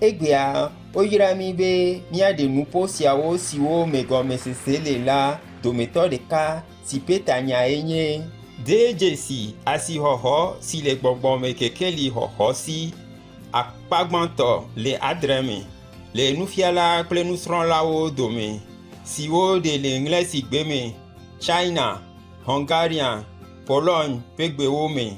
Egbea, oyirami be mia de nupo siawo siwo megomesese le la dometo deka si petanya enye. DJC asi hoho si le gbogbome kekeli hoho si akpagbanto le adreme le nufiala kple nusrɔ̃lawo dome siwo de le ŋlẽ si gbe me China, Hungarian, Pologne ƒe gbewo me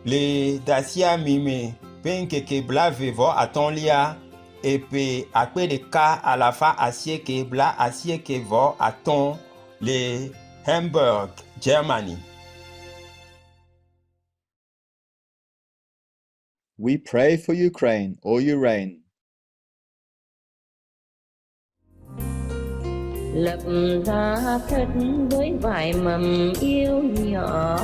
le dasia mi me ƒe ŋkeke blaeve-vɔ atɔ̃lia eƒe 1995 le Hamburg, Germany. We pray for Ukraine or you reign. Lập ra thất với vài mầm yêu nhỏ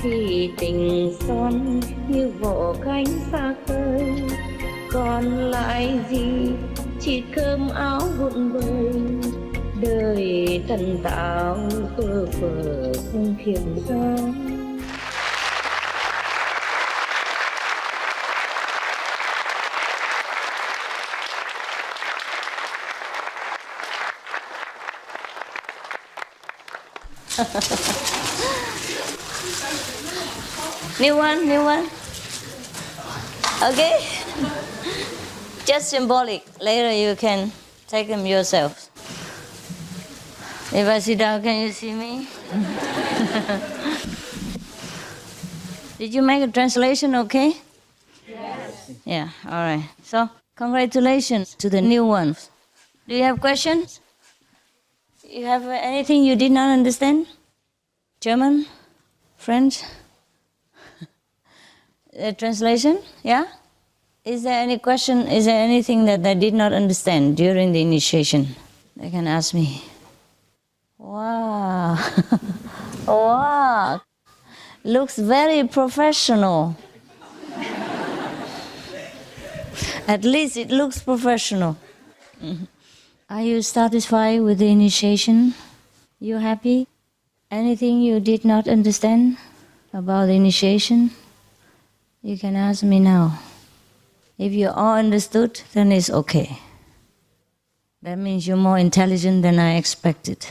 thì tình son như vỗ cánh xa khơi, còn lại gì chỉ cơm áo vụn vời, đời tần tảo phơ phơ không phiền gió. New one. Okay? Just symbolic. Later you can take them yourself. If I sit down, can you see me? Did you make a translation okay? Yes. Yeah, all right. So, congratulations to the new ones. Do you have questions? You have anything you did not understand? German? French? Translation? Yeah? Is there any question? Is there anything that I did not understand during the initiation? They can ask me. Wow. Wow. Looks very professional. At least it looks professional. Are you satisfied with the initiation? You happy? Anything you did not understand about the initiation? You can ask me now. If you all understood, then it's okay. That means you're more intelligent than I expected.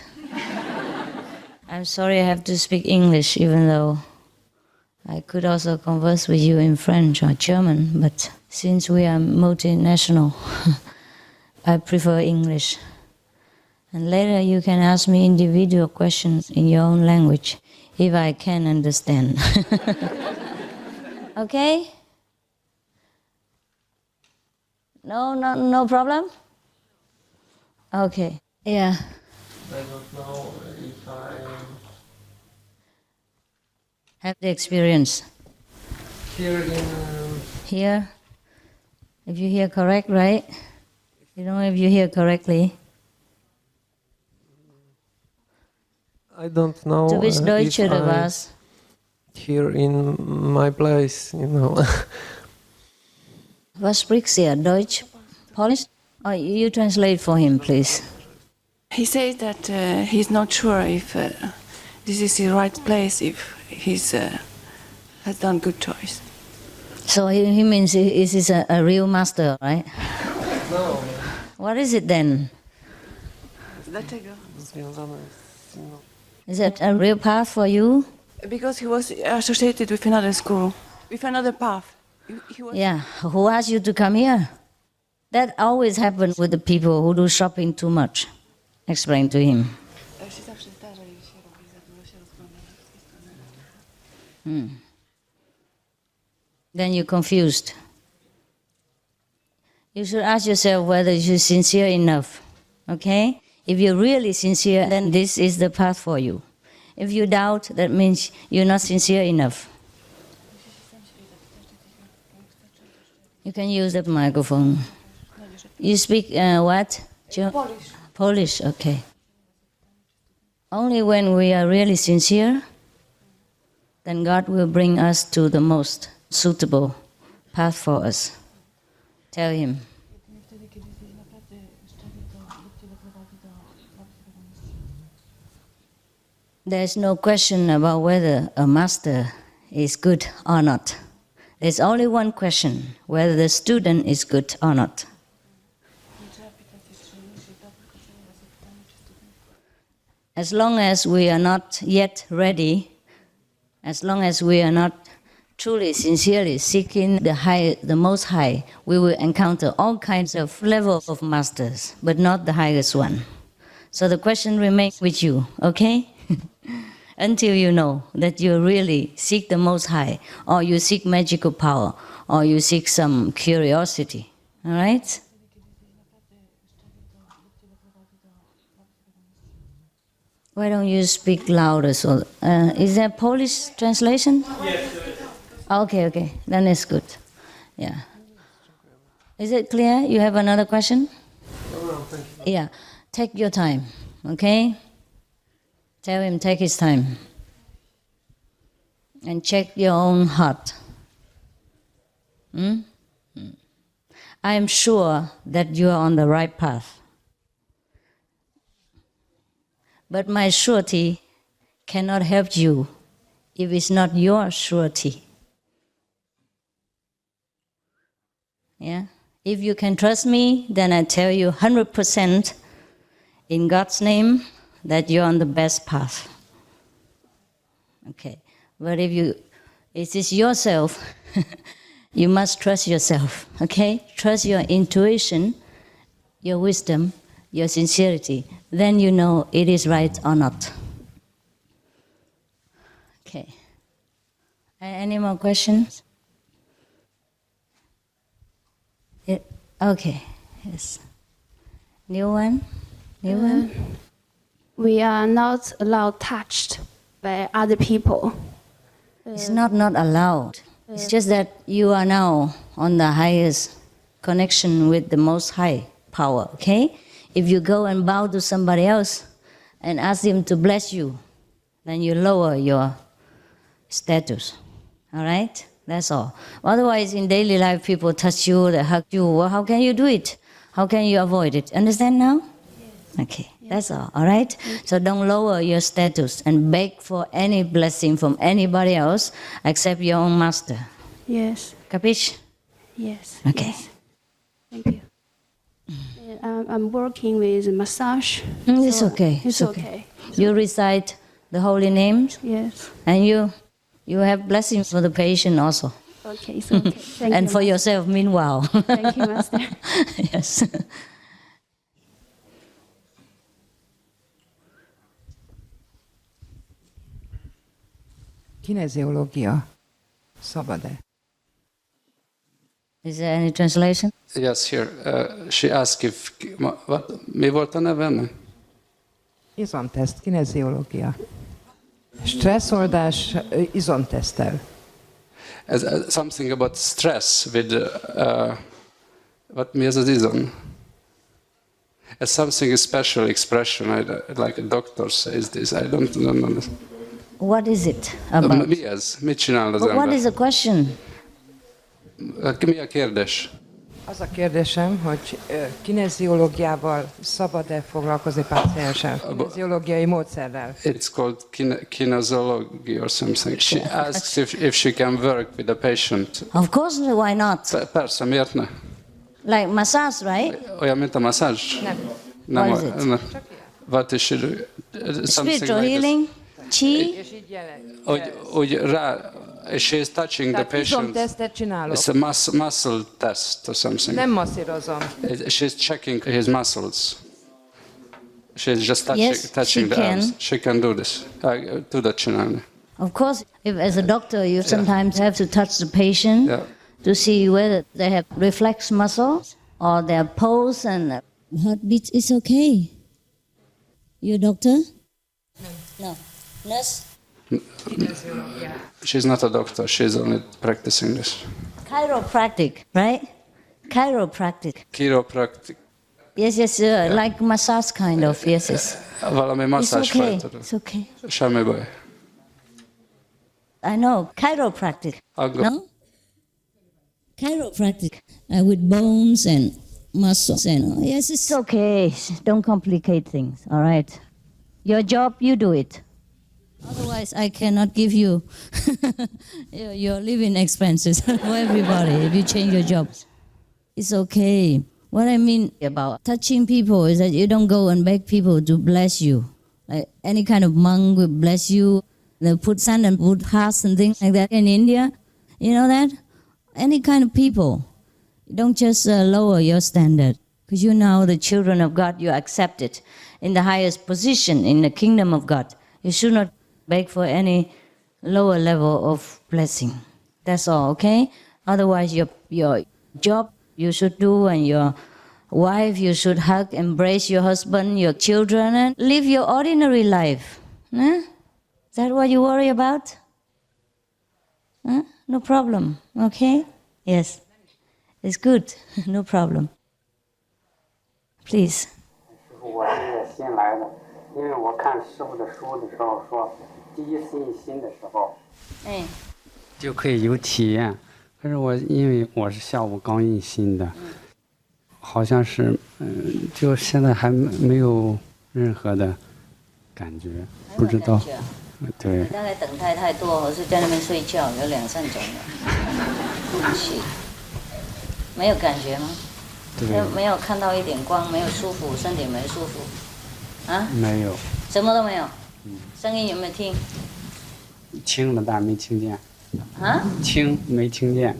I'm sorry I have to speak English, even though I could also converse with you in French or German, but since we are multinational, I prefer English. And later you can ask me individual questions in your own language, if I can understand. Okay? No problem? Okay, yeah. I don't know if I Have the experience. here in Here? If you hear correct, right? You know if you hear correctly. I don't know Du bist if Deutsche oder I was? here in my place, you know. Was sprichst du? Deutsch? Polish? Oh, you translate for him, please. He says that he's not sure if this is the right place, if he's has done good choice. So he means this is a real master, right? No. What is it then? Dlaczego? Związane z, no. Is it a real path for you? Because he was associated with another school, with another path. He was Yeah. Who asked you to come here? That always happens with the people who do shopping too much. Explain to him. Then you're confused. You should ask yourself whether you're sincere enough. Okay? If you're really sincere, then this is the path for you. If you doubt, that means you're not sincere enough. You can use that microphone. You speak what? Polish. Polish, okay. Only when we are really sincere, then God will bring us to the most suitable path for us. Tell him. There's no question about whether a master is good or not. There's only one question, whether the student is good or not. As long as we are not yet ready, as long as we are not truly, sincerely seeking the Most High, we will encounter all kinds of levels of masters, but not the highest one. So the question remains with you, okay? Until you know that you really seek the Most High, or you seek magical power, or you seek some curiosity, all right? Why don't you speak louder? So, is there Polish translation? Yes. Okay, then it's good. Yeah. Is it clear? You have another question? No, thank you. Yeah. Take your time, okay? Tell him take his time. And check your own heart. I am sure that you are on the right path. But my surety cannot help you if it's not your surety. Yeah? If you can trust me, then I tell you 100% in God's name that you're on the best path. Okay. But if it is yourself, you must trust yourself, okay? Trust your intuition, your wisdom, your sincerity. Then you know it is right or not. Okay. Any more questions? Okay. Yes. New one? We are not allowed touched by other people. It's not allowed. It's just that you are now on the highest connection with the Most High power, okay? If you go and bow to somebody else and ask him to bless you, then you lower your status, all right? That's all. Otherwise, in daily life, people touch you, they hug you. Well, how can you do it? How can you avoid it? Understand now? Yes. Okay, that's all right? So don't lower your status and beg for any blessing from anybody else except your own master. Yes. Capiche? Yes. Okay. Yes. Thank you. I'm working with massage. It's so okay. It's okay. You recite the holy names? Yes. And you have blessings for the patient also. Okay, it's okay. Thank And you, for Master. yourself meanwhile. Thank you, Master. Yes. Kineziológia szabad-e? Is there any translation? Yes, here. She asked if... Mi volt a neve? Izomteszt, kineziológia. Stresszoldás, izomtesztel. Something about stress with... mi ez az izom? It's something a special expression, like a doctor says this. I don't know. What is it about? Mi ez? Mit csinál az But ember? what is the question? Mi a kérdés? Az a kérdésem, hogy kineziológiával szabad-e foglalkozni pácienssel? Kineziológiai módszerrel. It's called kinesiology or something. She asks if she can work with the patient. Of course, why not? Persze, miért ne? Like massage, right? Olyan, mint a masszázs? Nem. What is it? What is it? Spiritual healing? Chi? És így jelen. Hogy rá, she's touching the Tehát patient. izomtesztet csinálok. It's a muscle test or something. Nem masszírozom. She's checking his muscles. She's just Yes, touching she the can. arms. She can do this. Tudod csinálni. Of course, if as a doctor you sometimes have to touch the patient to see whether they have reflex muscles or their pulse and heartbeat is okay. You a doctor? No. Nurse? She's not a doctor. She's only practicing this. Chiropractic, right? Chiropractic. Chiropractic. Yes, like massage kind of, yes. Valami It's masszázs okay, fajta. it's okay. Semmi baj. I know, chiropractic. Angol. No? Chiropractic. With bones and muscles and yes, it's okay. Don't complicate things, all right? Your job, you do it. Otherwise, I cannot give you your living expenses for everybody if you change your jobs. It's okay. What I mean about touching people is that you don't go and beg people to bless you Like any kind of monk will bless you. They put sand and put hearts and things like that in India. You know that? Any kind of people. Don't just lower your standard. Because you know the children of God, you are accepted in the highest position in the kingdom of God. You should not beg for any lower level of blessing. That's all, okay? Otherwise, your job you should do, and your wife, you should hug, embrace your husband, your children, and live your ordinary life. Huh? Is that what you worry about? Huh? No problem, okay? Yes, it's good, no problem. Please. 师傅，我是新来的，因为我看师傅的书的时候说，第一次印心的时候，就可以有体验。可是因为我是下午刚印心的，好像是就现在还没有任何的感觉，不知道。对。大概等待太多，或是在那边睡觉，有2、3种了。没有感觉吗？没有看到一点光，没有舒服，身体没舒服，啊？没有。什么都没有。声音有没有听？听了，但没听见。啊？听没听见？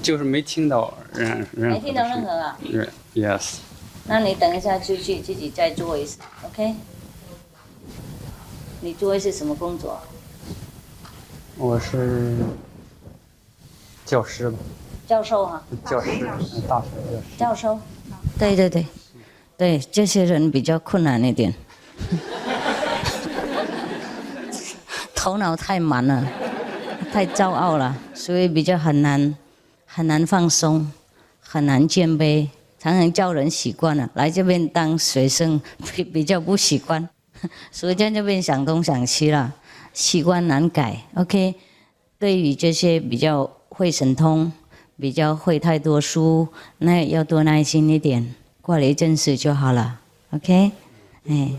就是没听到任何。没听到任何啊？Yes。那你等一下出去自己再做一次 ，OK？ 你做的是什么工作？我是教师吧。教授哈。教师，大学教授。对对对，对，这些人比较困难一点，头脑太满了，太骄傲了，所以比较很难放松，很难谦卑，常常叫人习惯了，来这边当学生比较不习惯，所以在这边想东想西了，习惯难改。OK， 对于这些比较会神通。比较会太多书，那要多耐心一点，过了一阵子就好了。OK， 哎，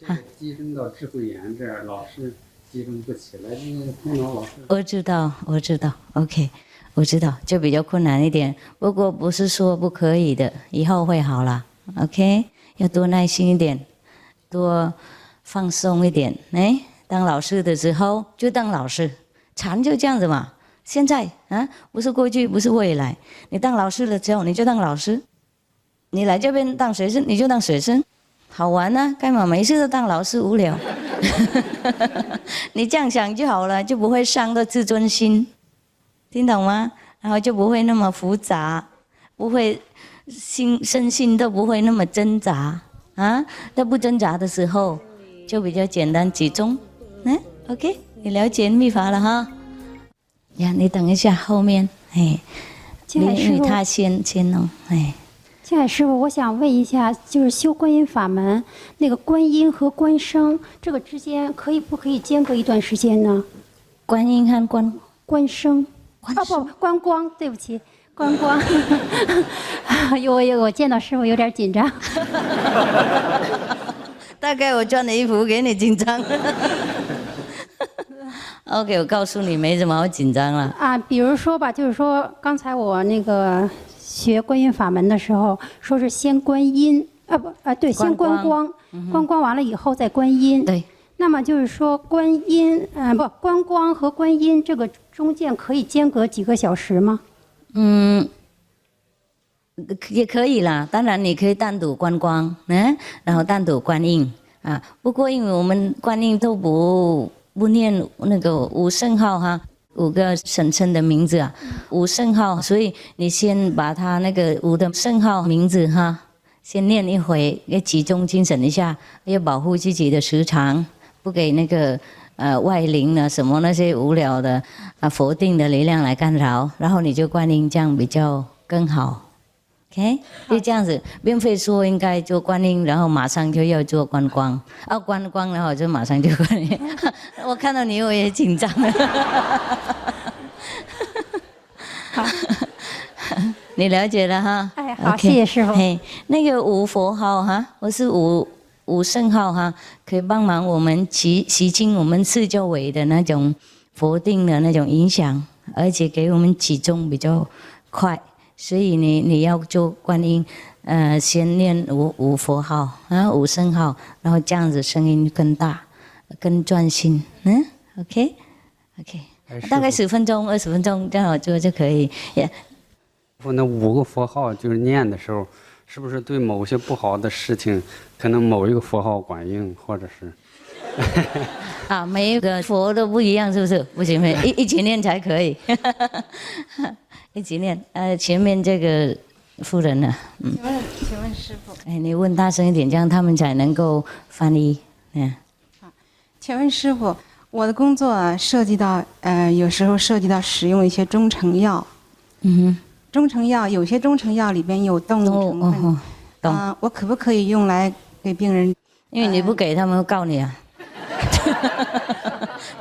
哈。提升到智慧眼这儿，老是提升不起来，因为头脑老是。我知道 ，OK， 我知道，就比较困难一点。不过不是说不可以的，以后会好了。OK， 要多耐心一点，多放松一点。哎，当老师的时候就当老师，禅就这样子嘛。现在啊，不是过去，不是未来。你当老师的时候，你就当老师；你来这边当学生，你就当学生，好玩啊！干嘛没事都当老师无聊？你这样想就好了，就不会伤到自尊心，听懂吗？然后就不会那么复杂，不会身心都不会那么挣扎啊。在不挣扎的时候，就比较简单集中。OK， 你了解秘法了哈。呀，你等一下，后面，哎，你他先弄，哎。青海师傅，我想问一下，就是修观音法门，那个观音和观声，这个之间不可以间隔一段时间呢？观音和观声，观光，对不起，观光。我见到师傅有点紧张。大概我穿的衣服给你紧张。OK， 我告诉你，没什么好紧张了。啊，比如说吧，就是说刚才我那个学观音法门的时候，说是先观音，对，先观光，观光完了以后再观音。对。那么就是说观音，观光和观音这个中间可以间隔几个小时吗？也可以啦。当然你可以单独观光，然后单独观音啊。不过因为我们观音都不念那个五圣号哈，5个神称的名字啊，5圣号，所以你先把他那个5的圣号名字哈，先念一回，要集中精神一下，要保护自己的时长，不给那个外灵呢什么那些无聊的否定的力量来干扰，然后你就观音，这样比较更好。OK， 就这样子，并非说应该做观音，然后马上就要做观光，观光然后就马上就观音。我看到你我也紧张了。好，你了解了哈？哎，好， 谢谢师傅。那个5佛号哈，或是5圣号哈，可以帮忙我们洗清我们四周围的那种否定的那种影响，而且给我们集中比较快。所以你要做观音，先念五佛号，五声号，然后这样子声音更大，更专心。OK， 大概10分钟、20分钟这样我做就可以。那5个佛号就是念的时候，是不是对某些不好的事情，可能某一个佛号管用，或者是？每一个佛都不一样，是不是？不行，一起念才可以。一起念。前面这个夫人呢？请问师父。你问大声一点，这样他们才能够翻译。好，请问师父，我的工作涉及到有时候涉及到使用一些中成药。中成药有些中成药里边有动物成分。我可不可以用来给病人？因为你不给他们会告你啊。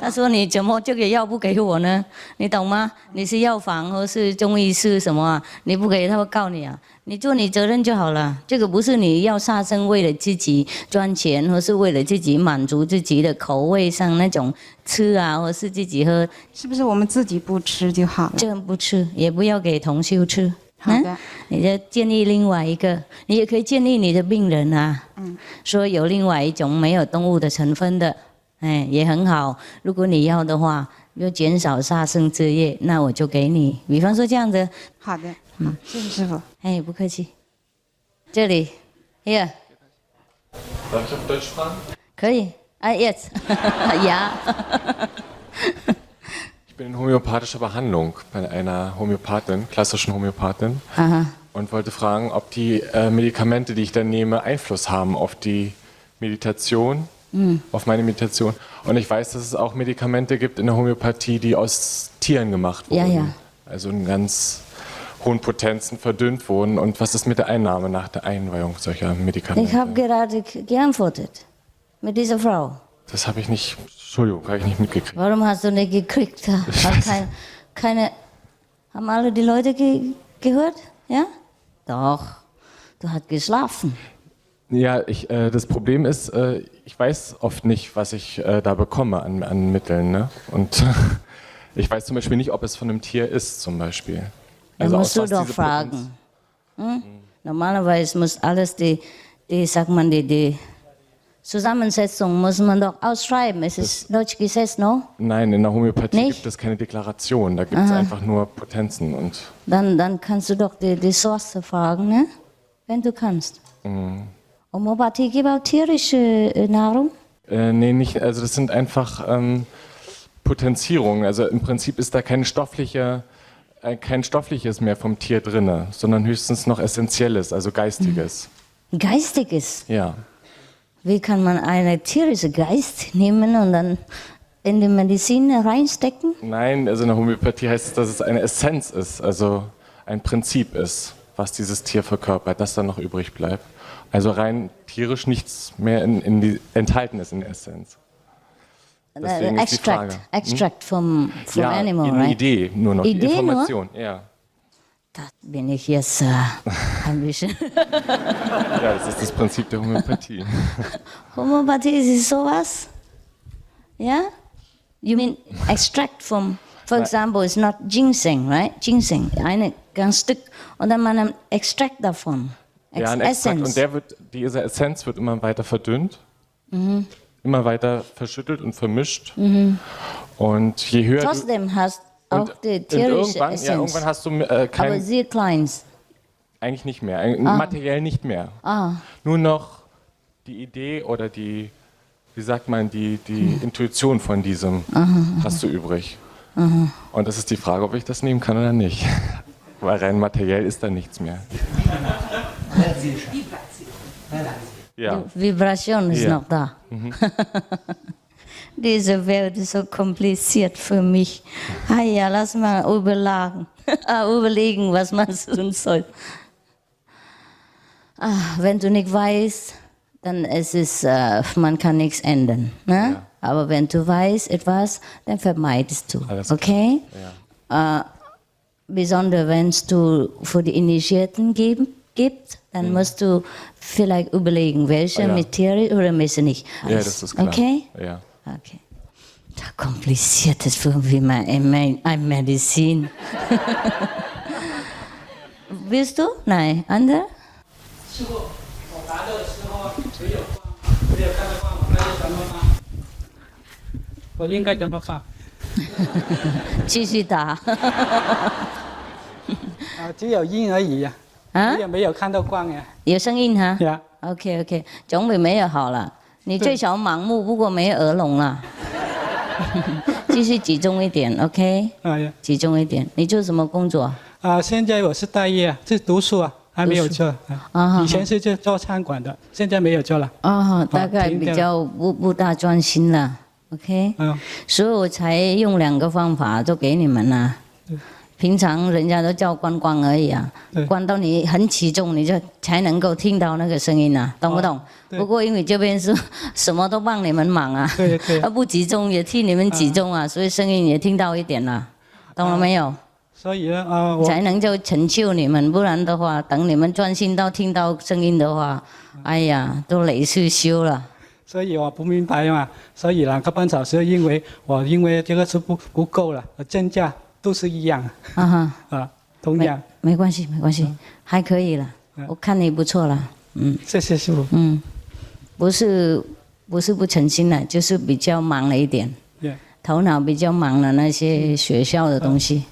他说你怎么这个药不给我呢？你懂吗？你是药房或是中医师什么啊？你不给他会告你啊。你做你责任就好了。这个不是你要杀生为了自己赚钱，或是为了自己满足自己的口味上那种吃啊，或是自己喝。是不是我们自己不吃就好了？这样不吃，也不要给同修吃。好的。你就建议另外一个，你也可以建议你的病人啊。说有另外一种没有动物的成分的。也很好。如果你要的话，就减少杀生之业，那我就给你。比方说这样子。好的，谢谢师父。不客气。这里 ，Hier。Darf ich auf Deutsch fragen? 可以。Jetzt. Ja. Ich bin in homöopathischer Behandlung bei einer Homöopathin, klassischen Homöopathin. Und wollte fragen, ob die Medikamente, die ich dann nehme, Einfluss haben auf die Meditation. Auf meine Meditation. Und ich weiß, dass es auch Medikamente gibt in der Homöopathie, die aus Tieren gemacht wurden. Ja. Also in ganz hohen Potenzen verdünnt wurden. Und was ist mit der Einnahme nach der Einweihung solcher Medikamente? Ich habe gerade geantwortet mit dieser Frau. Das habe ich nicht, Entschuldigung, habe ich nicht mitgekriegt. Warum hast du nicht gekriegt? Haben alle die Leute gehört? Ja? Doch. Du hast geschlafen. Ja, das Problem ist, ich weiß oft nicht, was ich da bekomme an Mitteln. Ne? Und ich weiß zum Beispiel nicht, ob es von einem Tier ist, zum Beispiel. Also musst du doch fragen. Normalerweise muss alles die Zusammensetzung muss man doch ausschreiben. Es ist deutsch Gesetz, no? Nein, in der Homöopathie gibt es keine Deklaration. Da gibt es einfach nur Potenzen. Und dann kannst du doch die Source fragen, ne? Wenn du kannst. Homöopathie gibt auch tierische Nahrung? Nee, nicht. Also das sind einfach Potenzierungen. Also im Prinzip ist da kein Stoffliches mehr vom Tier drin, sondern höchstens noch Essentielles, also Geistiges. Geistiges? Ja. Wie kann man einen tierischen Geist nehmen und dann in die Medizin reinstecken? Nein, also in der Homöopathie heißt es, dass es eine Essenz ist, also ein Prinzip ist, was dieses Tier verkörpert, das dann noch übrig bleibt. Also rein tierisch nichts mehr enthalten ist in der Essenz. Deswegen ist die Frage. Extract vom Animal, eine right? Idee, nur noch Idee die Information. Nur? Ja. Da bin ich jetzt ein bisschen. Ja, das ist das Prinzip der Homöopathie. Homöopathie ist sowas? Yeah? You mean extract from, for example, it's not ginseng, right? Ginseng, ein ganz Stück. Und dann man extract davon. Ja, ein Extrakt. Und diese Essenz wird immer weiter verdünnt, immer weiter verschüttelt und vermischt. Und je höher Trotzdem hast auch die tierische Essenz. Ja, irgendwann hast du aber sehr kleines. Eigentlich nicht mehr, materiell nicht mehr. Nur noch die Idee oder die Intuition von diesem hast du übrig. Und das ist die Frage, ob ich das nehmen kann oder nicht. Weil rein materiell ist da nichts mehr. Ja. Die Vibration ist noch da. Diese Welt ist so kompliziert für mich. Ja, lass mal überlegen, was man tun soll. Wenn du nicht weißt, dann ist es, man kann nichts ändern. Ne? Ja. Aber wenn du weißt etwas, dann vermeidest du. Okay? Ja. Besonders wenn es du für die Initiierten gibt, dann musst du vielleicht überlegen, welche Materie oder welche nicht. Ja, das ist klar. Okay? Ja. Okay. Da kompliziert ist für mich ein Medizin. Views to 哪 under？ 师傅，我答的时候没有光，没有看到光，我该怎么办？我应该怎么办？继续打。只有音而已呀。也没有看到光呀。有声音哈。呀。OK， 总比没有好了。你最少盲目，不过没有耳聋了。继续集中一点 ，OK？ 集中一点。你做什么工作？现在我是待业，是读书啊，还没有做。以前是做餐馆的，现在没有做了。大概比较不大专心了 ，OK？ 所以我才用2个方法都给你们了。平常人家都叫关光而已啊，关到你很集中，你就才能够听到那个声音啊，懂不懂？不过因为这边是什么都帮你们忙啊，不集中也替你们集中啊，所以声音也听到一点了，懂了没有？所以呢，才能就成就你们，不然的话，等你们专心到听到声音的话，哎呀，都累世修了。所以我不明白嘛，所以2个半小时，因为这个是不够了，增加。都是一样同样没关系，还可以了。我看你不错了，谢谢师傅。不是不诚心了，就是比较忙了一点，头脑比较忙了那些学校的东西。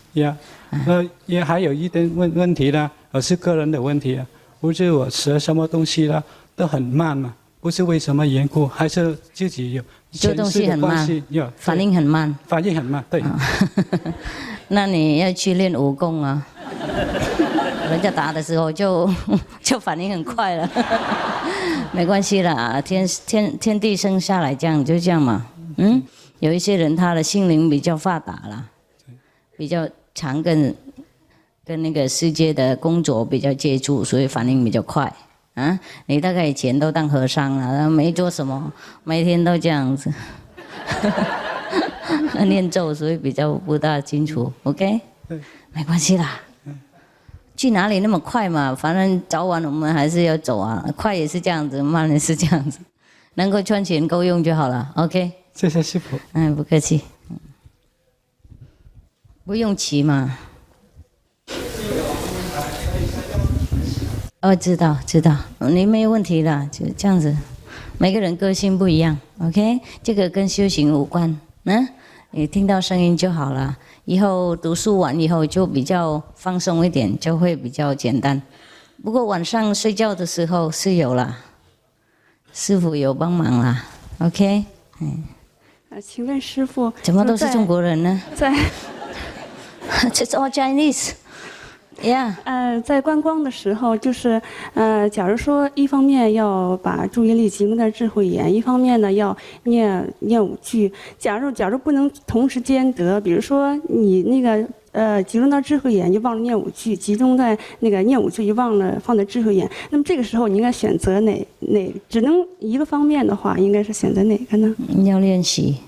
也还有一点问题呢，是个人的问题啊，不是我学什么东西呢都很慢嘛，不是为什么缘故，还是自己有做东西很慢，反应很慢，对。那你要去练武功啊，人家打的时候就反应很快了，没关系啦，天地生下来这样就这样嘛，有一些人他的心灵比较发达啦，比较常跟那个世界的工作比较接触，所以反应比较快啊。你大概以前都当和尚了，没做什么，每天都这样子。念咒，所以比较不大清楚 ，OK？ 没关系啦。去哪里那么快嘛？反正早晚我们还是要走啊，快也是这样子，慢也是这样子，能够赚钱够用就好了 ，OK？ 谢谢师傅。不客气。不用骑嘛。知道，你没有问题啦，就这样子。每个人个性不一样 ，OK？ 这个跟修行无关，你听到声音就好了。以后读书完以后就比较放松一点，就会比较简单。不过晚上睡觉的时候是有啦，师傅有帮忙啦 ，OK？ 请问师傅，怎么都是中国人呢？在，It's all Chinese。Yeah。在观光的时候，假如说一方面要把注意力集中在智慧眼，一方面呢要念5句。假如不能同时兼得，比如说你那个集中到智慧眼就忘了念5句，集中在那个念5句就忘了放在智慧眼，那么这个时候你应该选择哪？只能一个方面的话，应该是选择哪个呢？要练习。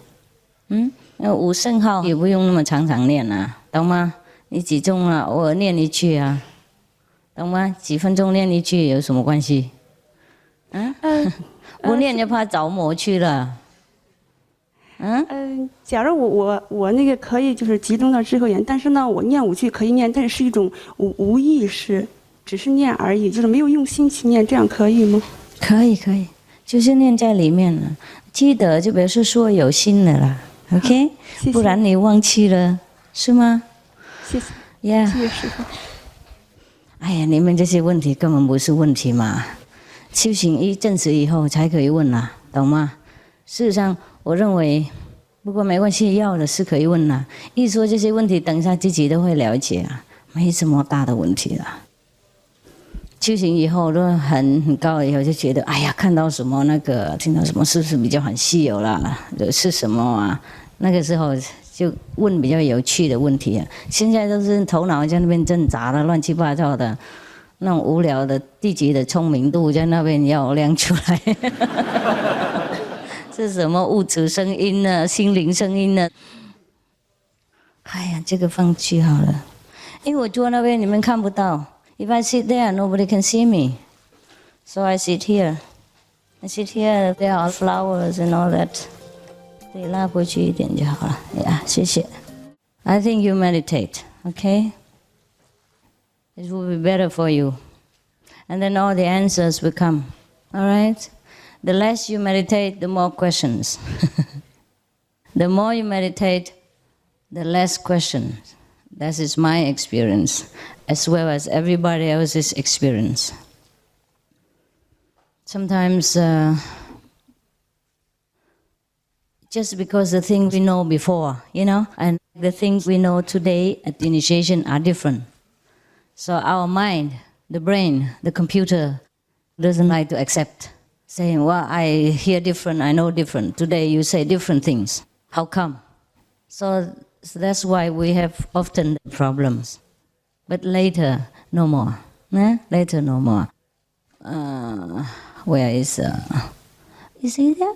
5圣号也不用那么常念啊，懂吗？你集中了，偶尔念1句啊，懂吗？几分钟念1句有什么关系？不念就怕着魔去了。假如我那个可以就是集中到智慧眼，但是呢，我念5句可以念，但是一种无意识，只是念而已，就是没有用心去念，这样可以吗？可以，就是念在里面了。记得就表示说有心的啦 ，OK？ 谢谢。不然你忘记了，是吗？谢谢。Yeah。谢谢师傅。哎呀，你们这些问题根本不是问题嘛，修行一阵子以后才可以问啦，懂吗？事实上，我认为，不过没关系，要的是可以问啦。一说这些问题，等一下自己都会了解啊，没什么大的问题啦。修行以后都很高了以后就觉得，哎呀，看到什么听到什么是不是比较很稀有啦？是什么啊？那个时候就问比较有趣的问题啊。现在都是头脑在那边挣扎的乱七八糟的，那种无聊的地级的聪明度在那边要亮出来。是什么物质声音呢？心灵声音呢？哎呀，这个放弃好了，因为我坐那边你们看不到。If I sit there, nobody can see me. So I sit here. I sit here, there are flowers and all that. 对，拉过去一点就好了。呀，谢谢。I think you meditate, okay? It will be better for you. And then all the answers will come. All right? The less you meditate, the more questions. The more you meditate, the less questions. That is my experience, as well as everybody else's experience. Sometimes, just because the things we know before, and the things we know today at the initiation are different. So our mind, the brain, the computer doesn't like to accept, saying, well, I hear different, I know different. Today you say different things. How come? So that's why we have often problems. But later, no more. Later, no more. Where is he there?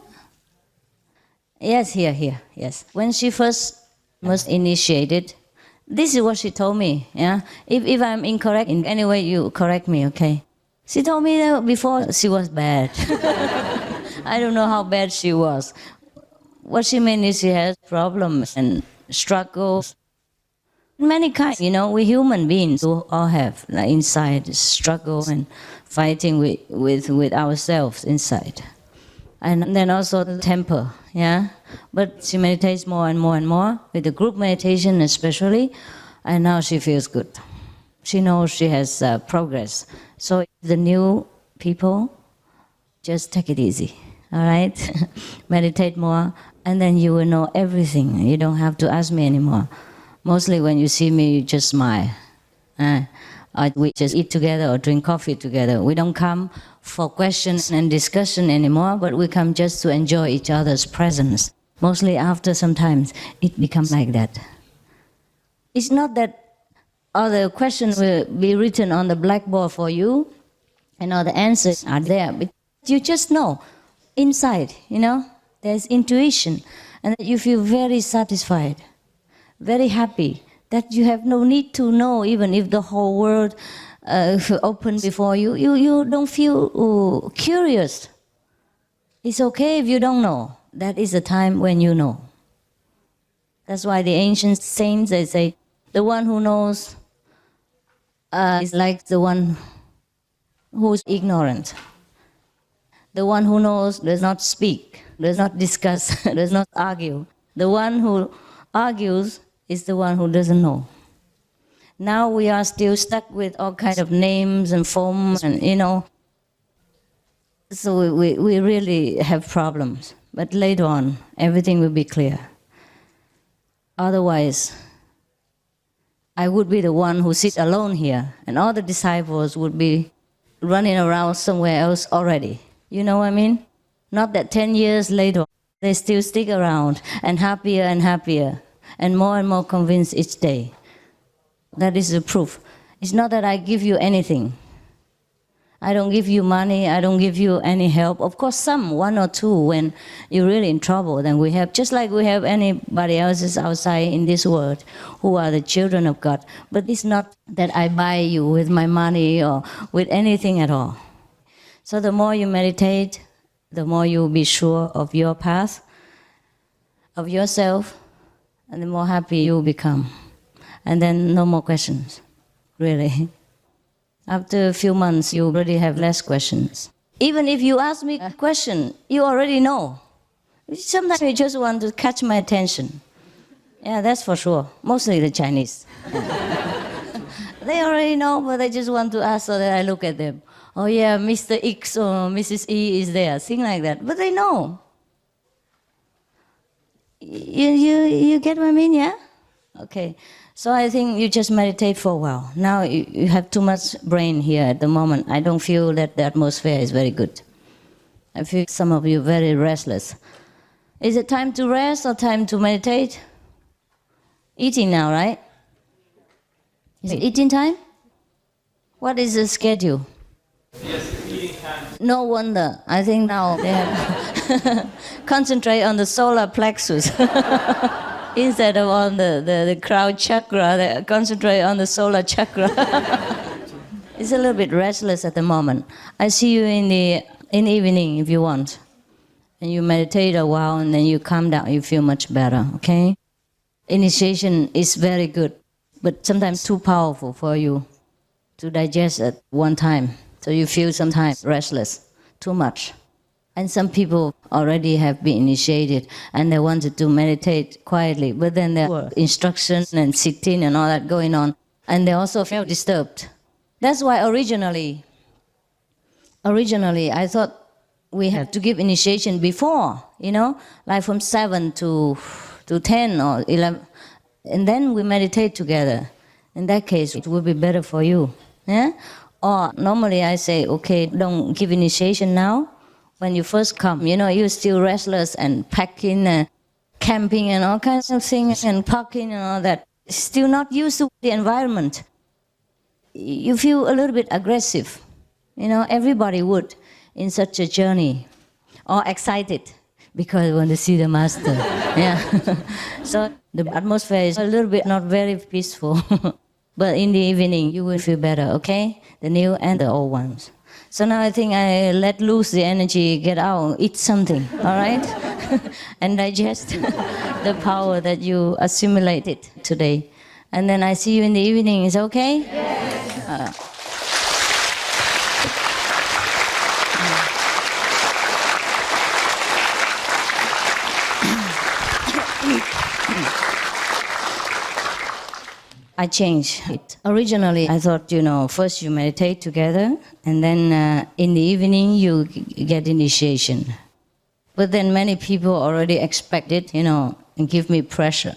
Yes, here, yes. When she first was initiated, this is what she told me, yeah? If I'm incorrect in any way, you correct me, okay? She told me that before she was bad. I don't know how bad she was. What she meant is she has problems and struggles. Many kinds, we human beings who all have inside struggle and fighting with ourselves inside. And then also the temper, yeah? But she meditates more and more and more, with the group meditation especially, and now she feels good. She knows she has progress. So the new people, just take it easy, all right? Meditate more, and then you will know everything. You don't have to ask me anymore. Mostly when you see me, you just smile. We just eat together or drink coffee together. We don't come for questions and discussion anymore, but we come just to enjoy each other's presence. Mostly after sometimes it becomes like that. It's not that all the questions will be written on the blackboard for you and all the answers are there, but you just know inside, there's intuition, and you feel very satisfied, very happy, that you have no need to know, even if the whole world open before you. You don't feel curious. It's okay if you don't know. That is the time when you know. That's why the ancient saints, they say, the one who knows is like the one who is ignorant. The one who knows does not speak, does not discuss, does not argue. The one who argues is the one who doesn't know. Now we are still stuck with all kinds of names and forms and, so we really have problems. But later on, everything will be clear. Otherwise, I would be the one who sits alone here, and all the disciples would be running around somewhere else already. You know what I mean? Not that 10 years later, they still stick around, and happier, and more convinced each day. That is the proof. It's not that I give you anything. I don't give you money, I don't give you any help. Of course, one or two, when you're really in trouble, then we have, just like we have anybody else outside in this world who are the children of God. But it's not that I buy you with my money or with anything at all. So the more you meditate, the more you'll be sure of your path, of yourself, and the more happy you'll become. And then no more questions, really. After a few months, you already have less questions. Even if you ask me a question, you already know. Sometimes you just want to catch my attention. Yeah, that's for sure. Mostly the Chinese. They already know, but they just want to ask so that I look at them. Oh yeah, Mr. X or Mrs. E is there, things like that. But they know. You get what I mean, yeah? Okay. So I think you just meditate for a while. Now you have too much brain here at the moment. I don't feel that the atmosphere is very good. I feel some of you very restless. Is it time to rest or time to meditate? Eating now, right? Is it eating time? What is the schedule? Yes, eating time. No wonder. I think now they have concentrate on the solar plexus. Instead of on the crown chakra, they concentrate on the solar chakra. It's a little bit restless at the moment. I see you in the evening if you want. And you meditate a while and then you calm down, you feel much better, okay? Initiation is very good, but sometimes too powerful for you. to digest at one time. So you feel sometimes restless, too much. And some people already have been initiated and they wanted to meditate quietly, but then there were instructions and sitting and all that going on, and they also felt disturbed. That's why originally I thought we had to give initiation before, like from 7 to 10 or 11, and then we meditate together. In that case, it would be better for you. Yeah? Or normally I say, okay, don't give initiation now. When you first come, you're still restless and packing and camping and all kinds of things and parking and all that. Still not used to the environment. You feel a little bit aggressive. Everybody would in such a journey. Or excited because I want to see the master. Yeah. So the atmosphere is a little bit not very peaceful. But in the evening, you will feel better, okay? The new and the old ones. So now I think I let loose the energy, get out, eat something, all right? And digest the power that you assimilated today. And then I see you in the evening, is it okay? Yes. I changed it. Originally, I thought, first you meditate together, and then in the evening you get initiation. But then many people already expect it, and give me pressure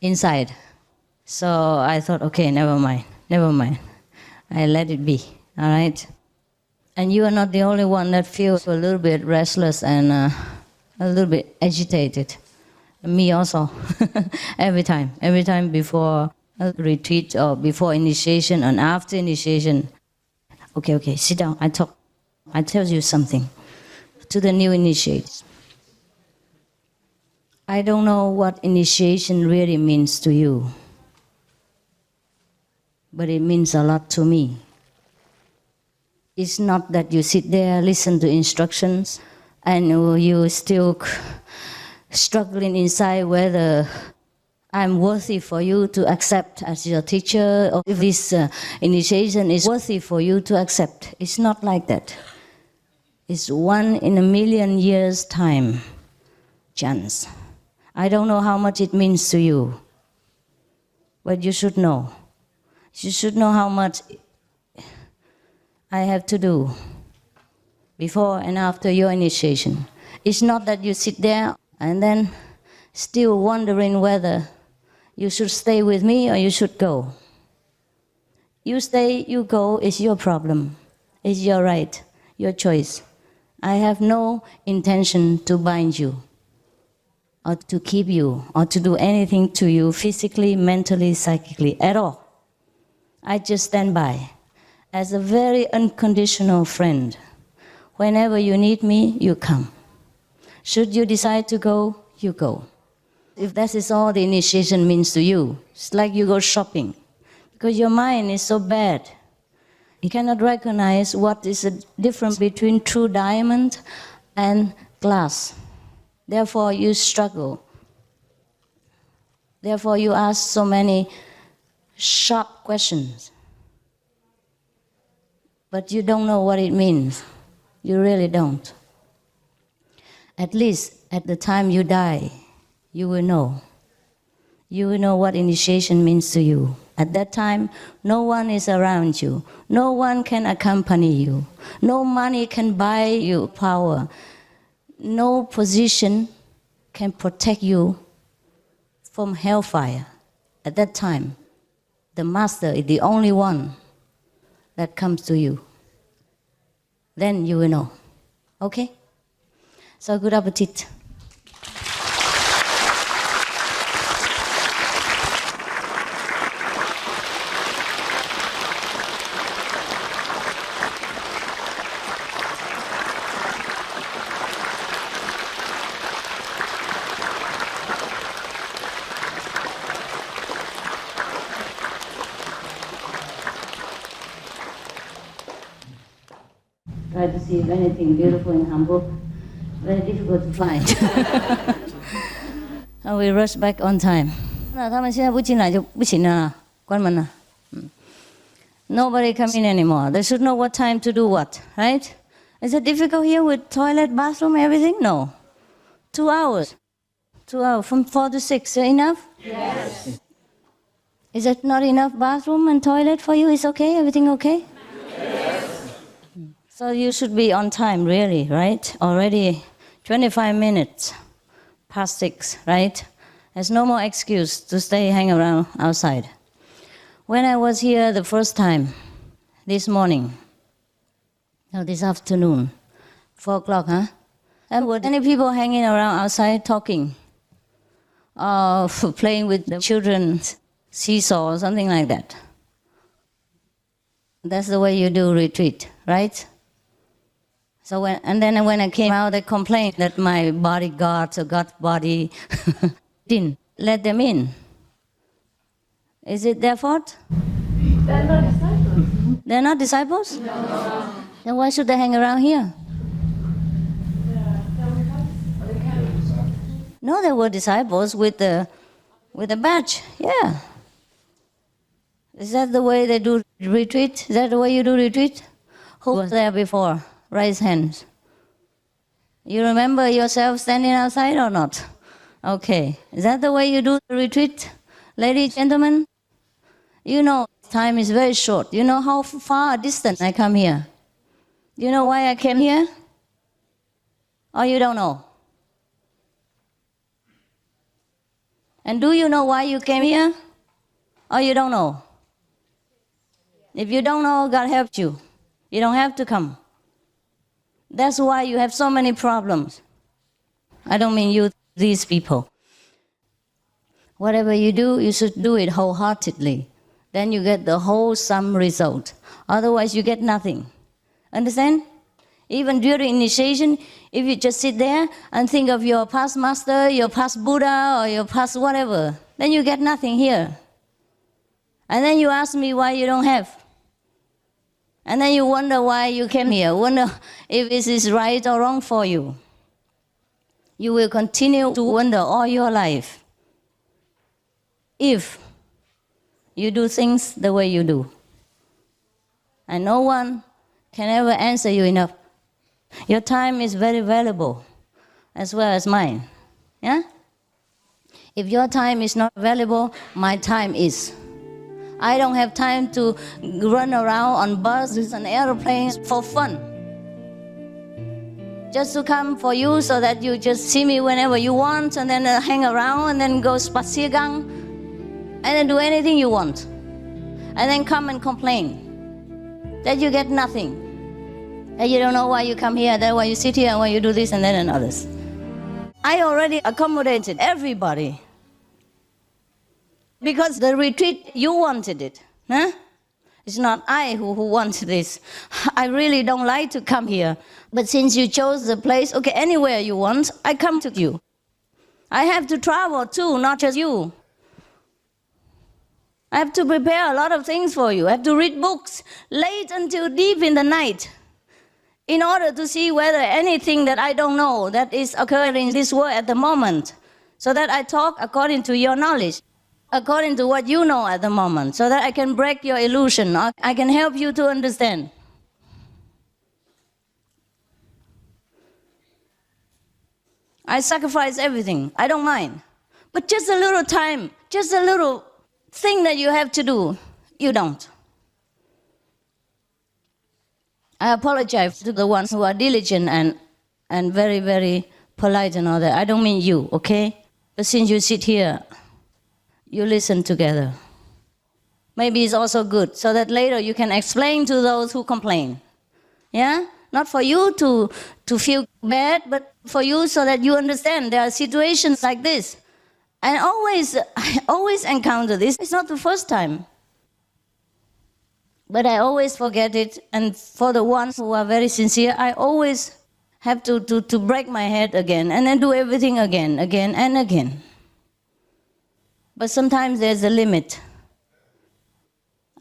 inside. So I thought, okay, never mind. I let it be, all right? And you are not the only one that feels a little bit restless and a little bit agitated. Me also, every time before a retreat or before initiation and after initiation. Okay, sit down, I tell you something. To the new initiates. I don't know what initiation really means to you, but it means a lot to me. It's not that you sit there, listen to instructions, and you still struggling inside whether I'm worthy for you to accept as your teacher, or if this initiation is worthy for you to accept. It's not like that. It's 1 in a million years' time chance. I don't know how much it means to you, but you should know. You should know how much I have to do before and after your initiation. It's not that you sit there and then still wondering whether you should stay with me or you should go. You stay, you go, is your problem. It's your right, your choice. I have no intention to bind you or to keep you or to do anything to you physically, mentally, psychically, at all. I just stand by as a very unconditional friend. Whenever you need me, you come. Should you decide to go, you go. If that is all the initiation means to you, it's like you go shopping. Because your mind is so bad. You cannot recognize what is the difference between true diamond and glass. Therefore, you struggle. Therefore, you ask so many sharp questions. But you don't know what it means. You really don't. At least at the time you die, you will know. You will know what initiation means to you. At that time, no one is around you. No one can accompany you. No money can buy you power. No position can protect you from hellfire. At that time, the master is the only one that comes to you. Then you will know. Okay? So good appetite. Try to see if anything beautiful in Hamburg. Very difficult to find. And we rush back on time. 那他们现在不进来就不行了，关门了。Nobody come in anymore. They should know what time to do what, right? Is it difficult here with toilet, bathroom, everything? No. 2 hours. 2 hours, from 4 to 6. Enough? Yes. Is it not enough bathroom and toilet for you? Is okay? Everything okay? Yes. So you should be on time, really, right? Already 25 minutes past 6, right? There's no more excuse to stay hang around outside. When I was here the first time, this morning, no, this afternoon, 4 o'clock, huh? And were any people hanging around outside talking? Playing with the children's seesaw or something like that. That's the way you do retreat, right? So then when I came out, they complained that my bodyguards or God body didn't let them in. Is it their fault? They're not disciples. They're not disciples? No. Then why should they hang around here? No, they were disciples with the badge. Yeah. Is that the way they do retreat? Is that the way you do retreat? Who was there before? Raise hands. You remember yourself standing outside or not? Okay. Is that the way you do the retreat, ladies, gentlemen? You know, time is very short. You know how far distance I come here? You know why I came here? Or you don't know? And do you know why you came here? Or you don't know? If you don't know, God helped you. You don't have to come. That's why you have so many problems. I don't mean you, these people. Whatever you do, you should do it wholeheartedly. Then you get the wholesome result. Otherwise, you get nothing. Understand? Even during initiation, if you just sit there and think of your past master, your past Buddha, or your past whatever, then you get nothing here. And then you ask me why you don't have. And then you wonder why you came here, wonder if this is right or wrong for you. You will continue to wonder all your life if you do things the way you do. And no one can ever answer you enough. Your time is very valuable, as well as mine. Yeah? If your time is not valuable, my time is. I don't have time to run around on buses and airplanes for fun. Just to come for you so that you just see me whenever you want and then hang around and then go spaziergang and then do anything you want. And then come and complain that you get nothing. That you don't know why you come here, that why you sit here and why you do this and that and others. I already accommodated everybody. Because the retreat, you wanted it. Huh? It's not I who wanted this. I really don't like to come here. But since you chose the place, okay, anywhere you want, I come to you. I have to travel too, not just you. I have to prepare a lot of things for you. I have to read books late until deep in the night in order to see whether anything that I don't know that is occurring in this world at the moment, so that I talk according to your knowledge, according to what you know at the moment, so that I can break your illusion. I can help you to understand. I sacrifice everything. I don't mind. But just a little time, just a little thing that you have to do, you don't. I apologize to the ones who are diligent and very, very polite and all that. I don't mean you, okay? But since you sit here, you listen together. Maybe it's also good, so that later you can explain to those who complain. Yeah? Not for you to feel bad, but for you so that you understand there are situations like this. And I always encounter this. It's not the first time. But I always forget it, and for the ones who are very sincere, I always have to break my head again, and then do everything again and again. But sometimes there's a limit.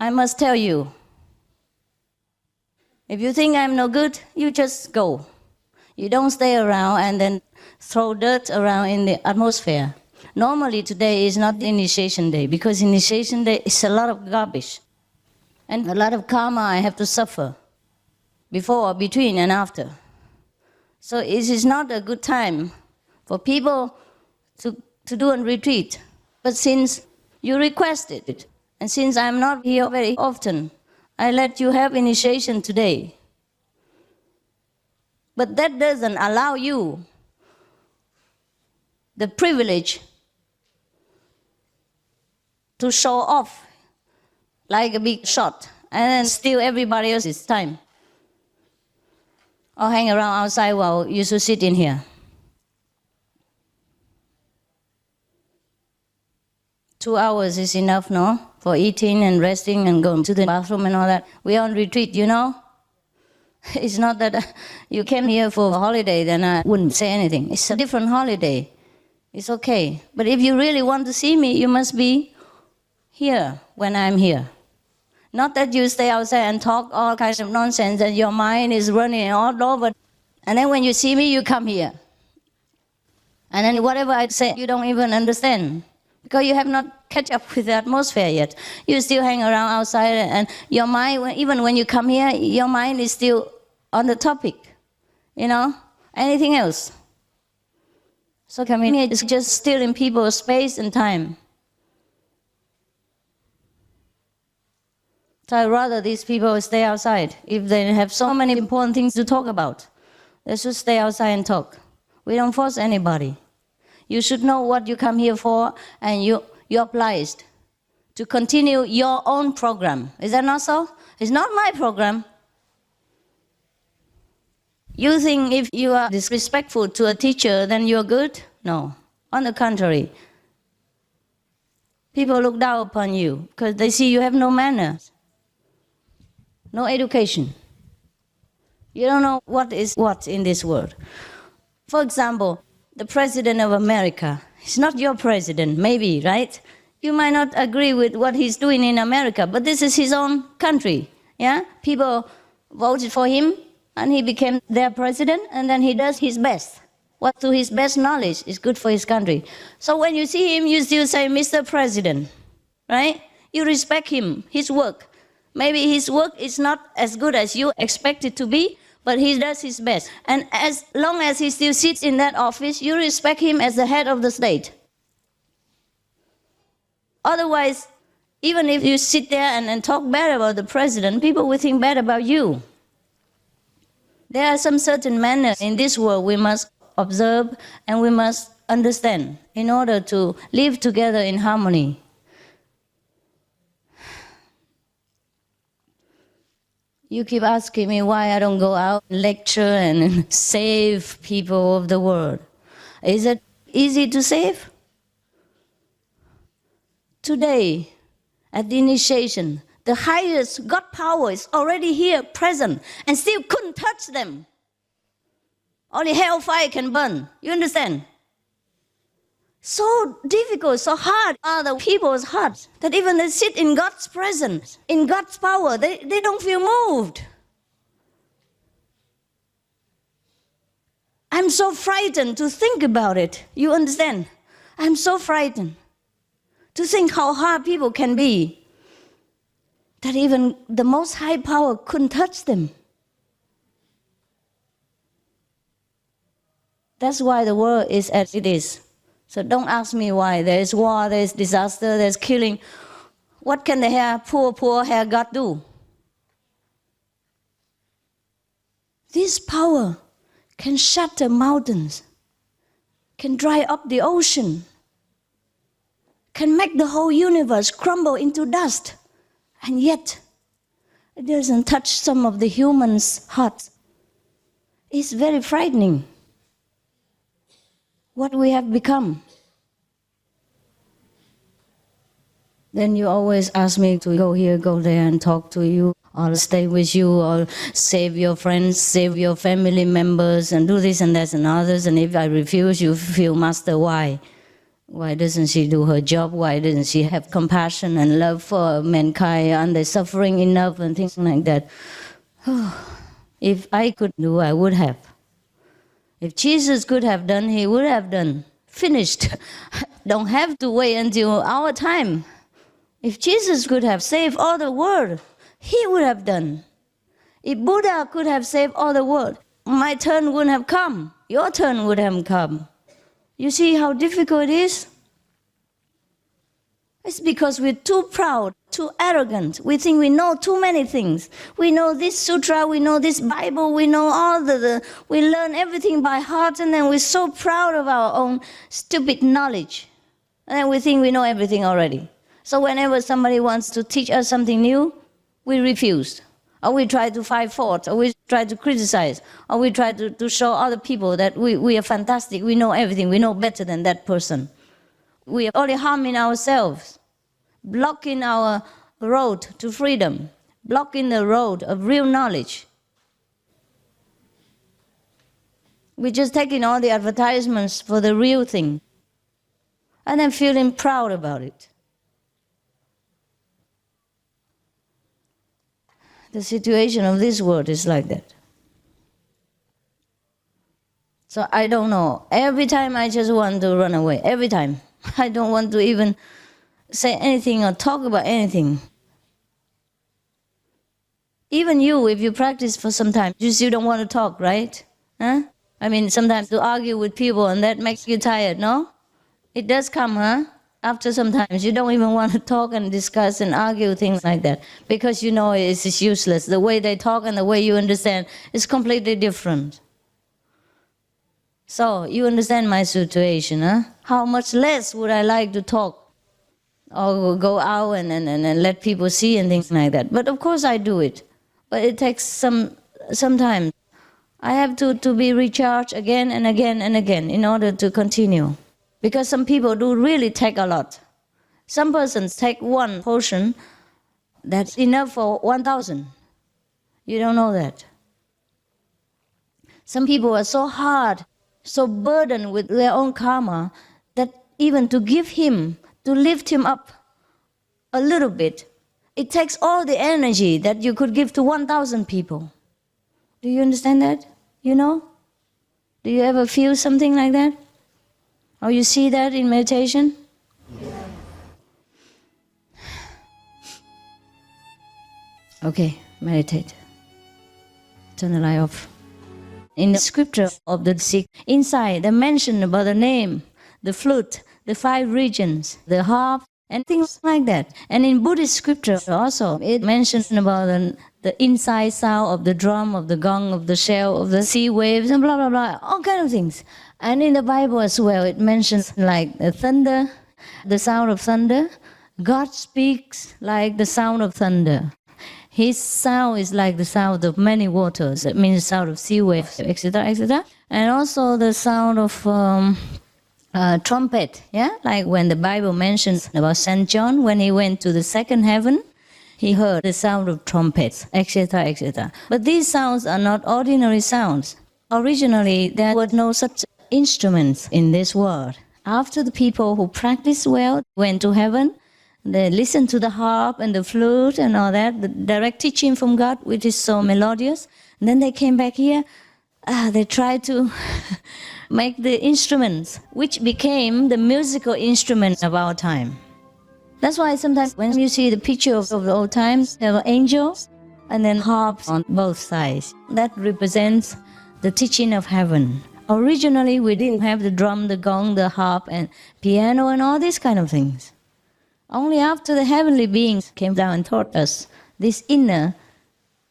I must tell you, if you think I'm no good, you just go. You don't stay around and then throw dirt around in the atmosphere. Normally today is not initiation day, because initiation day is a lot of garbage. And a lot of karma I have to suffer before, between, and after. So it is not a good time for people to do a retreat. But since you requested it, and since I'm not here very often, I let you have initiation today. But that doesn't allow you the privilege to show off like a big shot and then steal everybody else's time. Or hang around outside while you should sit in here. 2 hours is enough, no? For eating and resting and going to the bathroom and all that. We're on retreat, you know? It's not that you came here for a holiday, then I wouldn't say anything. It's a different holiday. It's okay. But if you really want to see me, you must be here when I'm here. Not that you stay outside and talk all kinds of nonsense and your mind is running all over. And then when you see me, you come here. And then whatever I say, you don't even understand. Because you have not catch up with the atmosphere yet. You still hang around outside and your mind, even when you come here, your mind is still on the topic. You know? Anything else. So coming here is just stealing people's space and time. So I'd rather these people stay outside. If they have so many important things to talk about, they should stay outside and talk. We don't force anybody. You should know what you come here for, and you're obliged to continue your own program. Is that not so? It's not my program. You think if you are disrespectful to a teacher, then you're good? No. On the contrary. People look down upon you because they see you have no manners. No education. You don't know what is what in this world. For example, the President of America is not your president, maybe, right? You might not agree with what he's doing in America, but this is his own country, yeah? People voted for him, and he became their president, and then he does his best. What to his best knowledge is good for his country. So when you see him, you still say, Mr. President, right? You respect him, his work. Maybe his work is not as good as you expect it to be, but he does his best. And as long as he still sits in that office, you respect him as the head of the state. Otherwise, even if you sit there and talk bad about the president, people will think bad about you. There are some certain manners in this world we must observe and we must understand in order to live together in harmony. You keep asking me why I don't go out and lecture and save people of the world. Is it easy to save? Today, at the initiation, the highest God power is already here, present, and still couldn't touch them. Only hellfire can burn. You understand? So difficult, so hard are the people's hearts that even they sit in God's presence, in God's power, they don't feel moved. I'm so frightened to think about it. You understand? I'm so frightened to think how hard people can be, that even the most high power couldn't touch them. That's why the world is as it is. So don't ask me why. There is war, there is disaster, there is killing. What can the poor hair God do? This power can shatter mountains, can dry up the ocean, can make the whole universe crumble into dust. And yet, it doesn't touch some of the humans' hearts. It's very frightening what we have become. Then you always ask me to go here, go there and talk to you, or stay with you, or save your friends, save your family members, and do this and that and others. And if I refuse, you feel, Master, why? Why doesn't she do her job? Why doesn't she have compassion and love for mankind? Aren't they suffering enough and things like that? If I could do, I would have. If Jesus could have done, he would have done. Finished. Don't have to wait until our time. If Jesus could have saved all the world, he would have done. If Buddha could have saved all the world, my turn wouldn't have come. Your turn would have come. You see how difficult it is? It's because we're too proud, too arrogant. We think we know too many things. We know this sutra, we know this Bible, we know all we learn everything by heart, and then we're so proud of our own stupid knowledge. And then we think we know everything already. So whenever somebody wants to teach us something new, we refuse. Or we try to find fault, or we try to criticize, or we try to show other people that we are fantastic, we know everything, we know better than that person. We are only harming ourselves, blocking our road to freedom, blocking the road of real knowledge. We're just taking all the advertisements for the real thing, and then feeling proud about it. The situation of this world is like that. So I don't know. Every time I just want to run away. Every time. I don't want to even say anything or talk about anything. Even you, if you practice for some time, you still don't want to talk, right? Huh? I mean, sometimes to argue with people and that makes you tired, no? It does come, huh? After sometimes you don't even want to talk and discuss and argue things like that because you know it's useless. The way they talk and the way you understand is completely different. So you understand my situation, huh? How much less would I like to talk or go out and let people see and things like that. But of course I do it. But it takes some time. I have to be recharged again and again and again in order to continue. Because some people do really take a lot. Some persons take one portion that's enough for 1,000. You don't know that. Some people are so hard, so burdened with their own karma, that even to give him, to lift him up a little bit, it takes all the energy that you could give to 1,000 people. Do you understand that? You know? Do you ever feel something like that? Or you see that in meditation? Okay, meditate. Turn the light off. In the scripture of the Sikh, inside they mention about the name, the flute, the 5 regions, the harp, and things like that. And in Buddhist scripture also, it mentions about the inside sound of the drum, of the gong, of the shell, of the sea waves, and blah, blah, blah, all kinds of things. And in the Bible as well, it mentions like the thunder, the sound of thunder. God speaks like the sound of thunder. His sound is like the sound of many waters. That means the sound of sea waves, etc., etc. And also the sound of trumpet, yeah? Like when the Bible mentions about St. John, when he went to the second heaven, he heard the sound of trumpets, etc., etc. But these sounds are not ordinary sounds. Originally, there were no such instruments in this world. After the people who practiced well went to heaven, they listened to the harp and the flute and all that, the direct teaching from God, which is so melodious. And then they came back here, they tried to make the instruments, which became the musical instruments of our time. That's why sometimes when you see the picture of the old times, there were angels and then harps on both sides. That represents the teaching of heaven. Originally, we didn't have the drum, the gong, the harp, and piano, and all these kind of things. Only after the heavenly beings came down and taught us this inner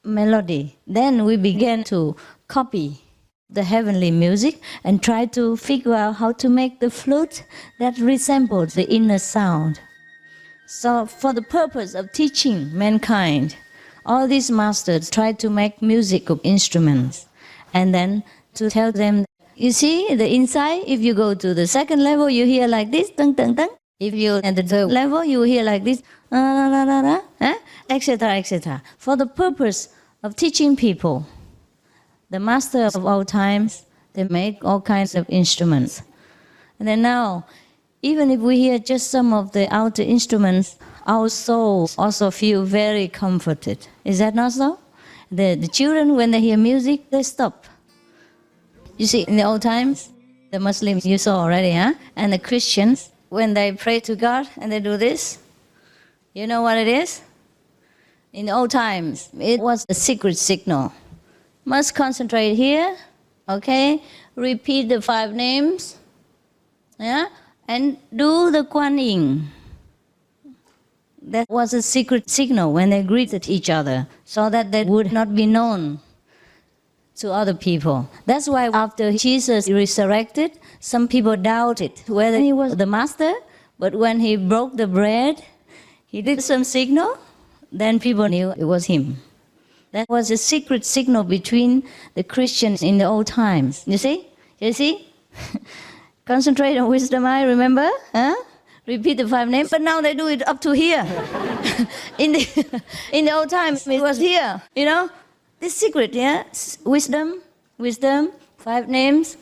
melody, then we began to copy the heavenly music and try to figure out how to make the flute that resembles the inner sound. So for the purpose of teaching mankind, all these masters tried to make musical instruments and then to tell them, you see, the inside, if you go to the second level, you hear like this, dun, dun, dun. If you're at the third level, you hear like this, etc., etc. For the purpose of teaching people, the master of all times, they make all kinds of instruments. And then now, even if we hear just some of the outer instruments, our souls also feel very comforted. Is that not so? The children, when they hear music, they stop. You see, in the old times, the Muslims you saw already, huh? And the Christians, when they pray to God and they do this, you know what it is? In the old times, it was a secret signal. Must concentrate here, okay? Repeat the 5 names, yeah? And do the Kuan Yin. That was a secret signal when they greeted each other, so that they would not be known to other people. That's why after Jesus resurrected, some people doubted whether he was the master, but when he broke the bread, he did some signal, then people knew it was him. That was a secret signal between the Christians in the old times. You see? You see? Concentrate on wisdom eye, remember? Huh? Repeat the 5 names, but now they do it up to here. in the old times, it was here, you know? This secret, yeah? Wisdom, 5 names,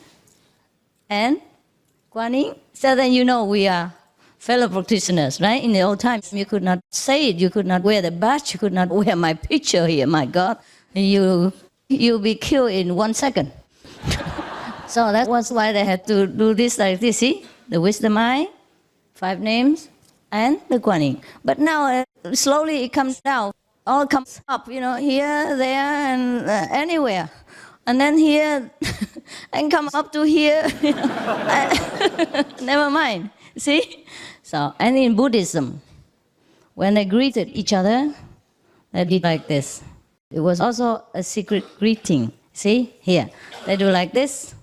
and Kuan Yin. So then you know we are fellow practitioners, right? In the old times, you could not say it, you could not wear the badge, you could not wear my picture here, my God. You'll be killed in 1 second. So that was why they had to do this like this, see? The wisdom eye, 5 names, and the Kuan Yin. But now, slowly it comes down. All comes up, you know, here, there, and anywhere. And then here, and come up to here. You know. Never mind, see? So, and in Buddhism, when they greeted each other, they did like this. It was also a secret greeting. See, here, they do like this.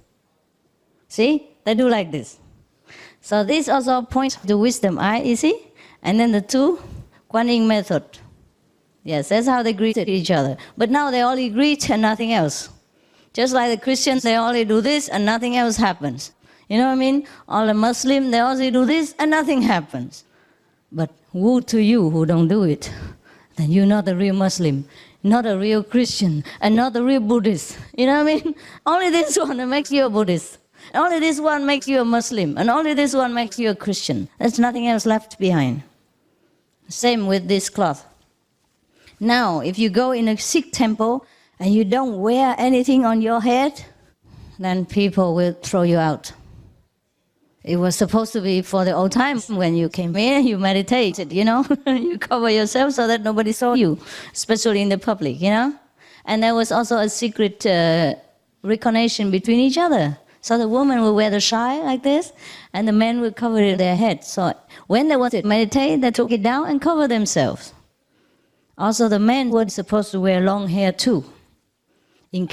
See, they do like this. So this also points to wisdom eye, you see? And then the 2, Kuan Yin method. Yes, that's how they greeted each other. But now they only greet and nothing else. Just like the Christians, they only do this and nothing else happens. You know what I mean? All the Muslims, they only do this and nothing happens. But woe to you who don't do it. Then you're not a real Muslim, not a real Christian, and not a real Buddhist. You know what I mean? Only this one that makes you a Buddhist. Only this one makes you a Muslim. And only this one makes you a Christian. There's nothing else left behind. Same with this cloth. Now, if you go in a Sikh temple and you don't wear anything on your head, then people will throw you out. It was supposed to be for the old time when you came in, you meditated, you know. You cover yourself so that nobody saw you, especially in the public, you know. And there was also a secret recognition between each other. So the woman would wear the shai like this, and the men would cover their head. So when they wanted to meditate, they took it down and covered themselves. Also, the men were supposed to wear long hair too, in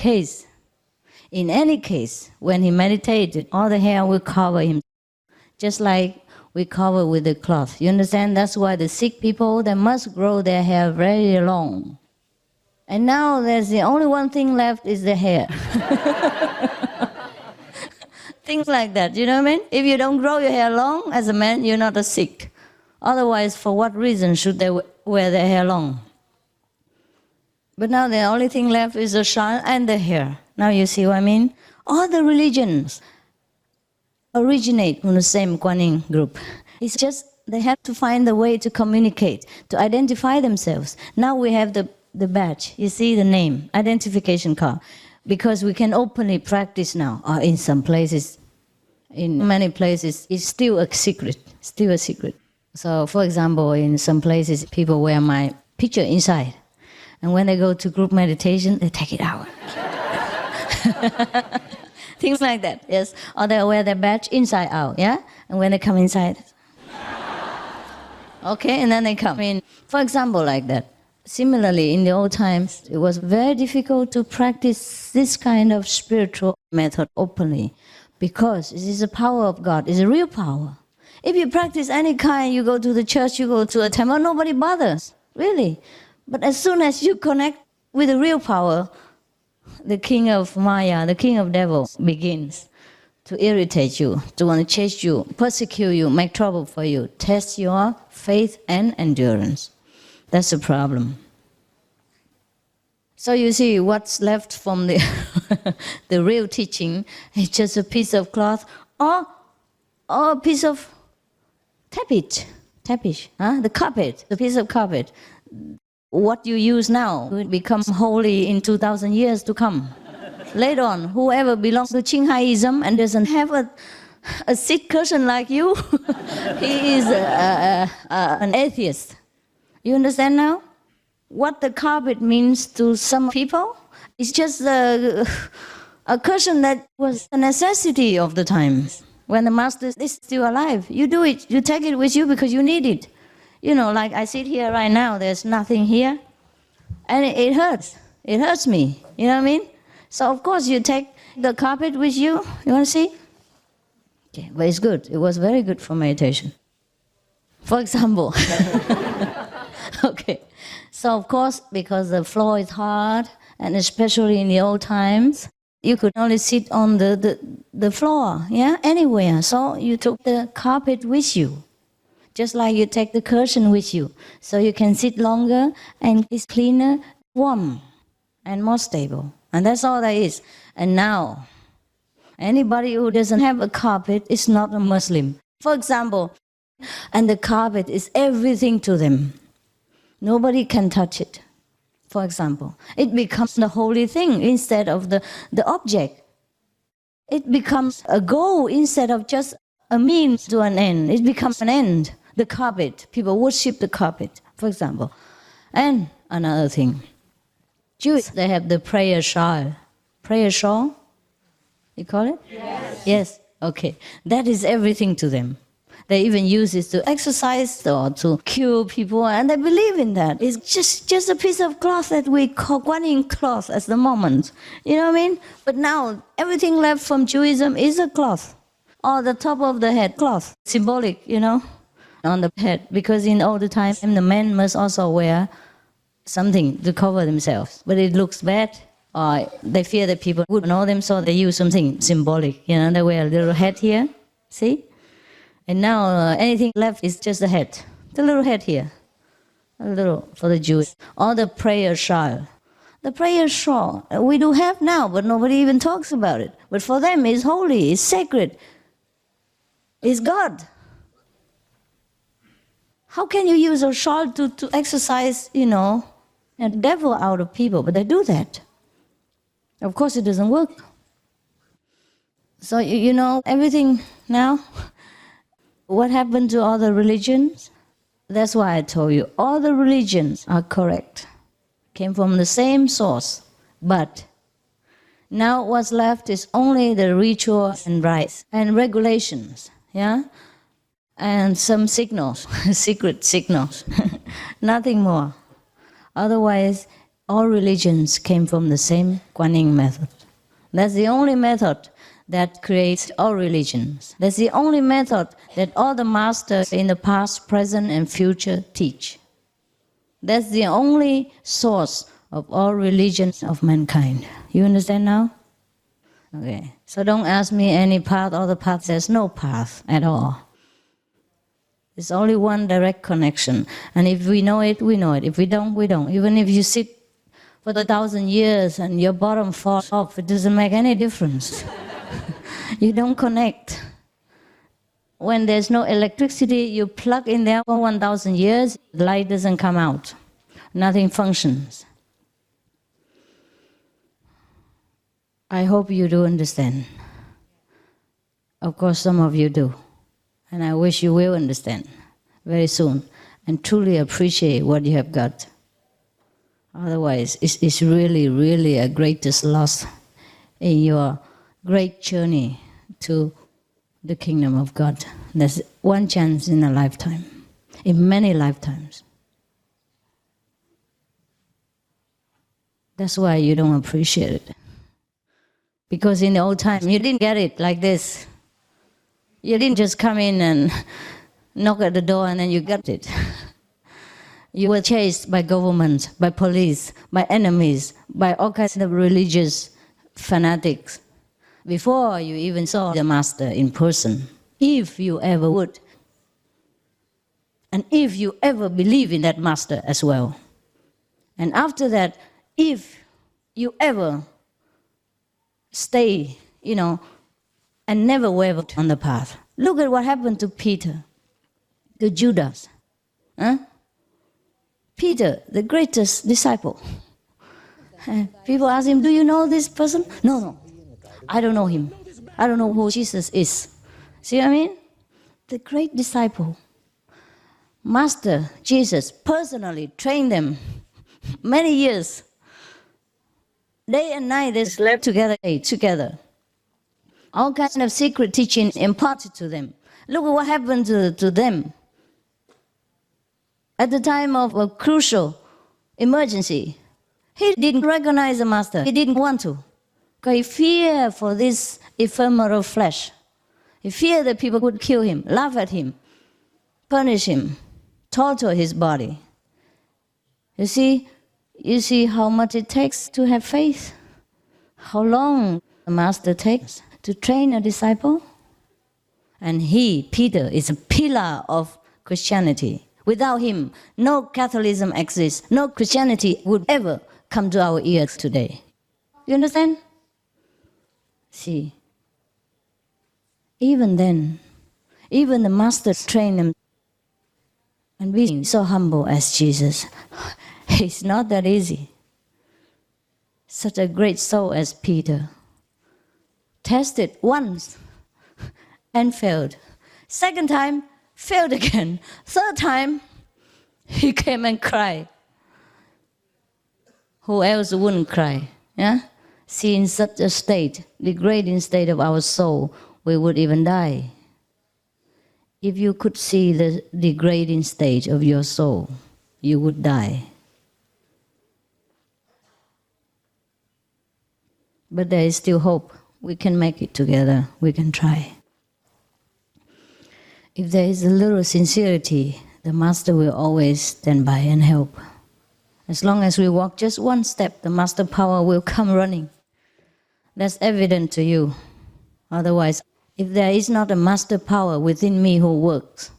any case, when he meditated, all the hair will cover him, just like we cover with the cloth. You understand? That's why the Sikh people, they must grow their hair very long. And now there's the only one thing left is the hair. Things like that, you know what I mean? If you don't grow your hair long as a man, you're not a Sikh. Otherwise, for what reason should they wear their hair long? But now the only thing left is the shawl and the hair. Now you see what I mean? All the religions originate from the same Kuan Yin group. It's just they have to find a way to communicate, to identify themselves. Now we have the badge, you see the name, identification card, because we can openly practice now. Or in some places, in many places, it's still a secret, So for example, in some places, people wear my picture inside. And when they go to group meditation, they take it out. Things like that, yes. Or they wear their badge inside out, yeah? And when they come inside, okay, and then they come in. For example, like that. Similarly, in the old times, it was very difficult to practice this kind of spiritual method openly because it is the power of God, it's a real power. If you practice any kind, you go to the church, you go to a temple, nobody bothers, really. But as soon as you connect with the real power, the king of Maya, the king of devils, begins to irritate you, to want to chase you, persecute you, make trouble for you, test your faith and endurance. That's the problem. So you see, what's left from the the real teaching is just a piece of cloth or a piece of tapete, the carpet, the piece of carpet. What you use now will become holy in 2,000 years to come. Later on, whoever belongs to Qinghaism and doesn't have a Sikh person like you, he is an atheist. You understand now? what the carpet means to some people is just a cushion that was a necessity of the time. When the master is still alive, you do it, you take it with you because you need it. You know, like I sit here right now, there's nothing here, and it hurts. It hurts me, you know what I mean? So of course you take the carpet with you. You want to see? Okay, but it's good. It was very good for meditation. For example. Okay. So of course, because the floor is hard, and especially in the old times, you could only sit on the floor, yeah, anywhere. So you took the carpet with you, just like you take the cushion with you. So you can sit longer, and it's cleaner, warm, and more stable. And that's all that is. And now, anybody who doesn't have a carpet is not a Muslim. For example, and the carpet is everything to them. Nobody can touch it. For example, it becomes the holy thing instead of the object. It becomes a goal instead of just a means to an end. It becomes an end. The carpet. People worship the carpet, for example. And another thing. Jews, they have the prayer shawl. Prayer shawl? You call it? Yes. Yes, okay. That is everything to them. They even use it to exercise or to cure people, and they believe in that. It's just a piece of cloth that we call Guanyin cloth at the moment. You know what I mean? But now, everything left from Judaism is a cloth. Or the top of the head cloth, symbolic, you know, on the head. Because in all the time, the men must also wear something to cover themselves. But it looks bad, or they fear that people would know them, so they use something symbolic. You know, they wear a little hat here, see? And now anything left is just the head. The little head here. A little for the Jews. Or the prayer shawl. The prayer shawl we do have now, but nobody even talks about it. But for them it's holy, it's sacred. It's God. How can you use a shawl to exercise, you know, the devil out of people? But they do that. Of course it doesn't work. So, you know, everything now... What happened to all the religions? That's why I told you, all the religions are correct. Came from the same source. But now what's left is only the ritual and rites and regulations, yeah? And some signals, secret signals, nothing more. Otherwise, all religions came from the same Guanyin method. That's the only method that creates all religions. That's the only method that all the masters in the past, present, and future teach. That's the only source of all religions of mankind. You understand now? Okay. So don't ask me any path or the path. There's no path at all. There's only one direct connection. And if we know it, we know it. If we don't, we don't. Even if you sit for 1,000 years and your bottom falls off, it doesn't make any difference. You don't connect. When there's no electricity, you plug in there for 1,000 years, the light doesn't come out. Nothing functions. I hope you do understand. Of course, some of you do. And I wish you will understand very soon and truly appreciate what you have got. Otherwise, it's really, really a greatest loss in your great journey to the kingdom of God. There's one chance in a lifetime, in many lifetimes. That's why you don't appreciate it. Because in the old time, you didn't get it like this. You didn't just come in and knock at the door and then you got it. You were chased by government, by police, by enemies, by all kinds of religious fanatics before you even saw the master in person, if you ever would. And if you ever believe in that master as well. And after that, if you ever stay, you know, and never waver on the path. Look at what happened to Peter, to Judas. Huh? Peter, the greatest disciple. People ask him, do you know this person? No, I don't know him. I don't know who Jesus is. See what I mean? The great disciple. Master Jesus personally trained them many years. Day and night they slept together, ate together. All kinds of secret teaching imparted to them. Look at what happened to them. At the time of a crucial emergency, he didn't recognize the master. He didn't want to. Because he feared for this ephemeral flesh. He feared that people would kill him, laugh at him, punish him, torture his body. You see how much it takes to have faith? How long the master takes to train a disciple? And he, Peter, is a pillar of Christianity. Without him, no Catholicism exists. No Christianity would ever come to our ears today. You understand? See, even then, even the masters train them. And being so humble as Jesus, it's not that easy. Such a great soul as Peter tested once and failed. Second time, failed again. Third time, he came and cried. Who else wouldn't cry? Yeah? See, in such a state, degrading state of our soul, we would even die. If you could see the degrading stage of your soul, you would die. But there is still hope. We can make it together. We can try. If there is a little sincerity, the Master will always stand by and help. As long as we walk just one step, the Master power will come running. That's evident to you. Otherwise, if there is not a Master power within me who works,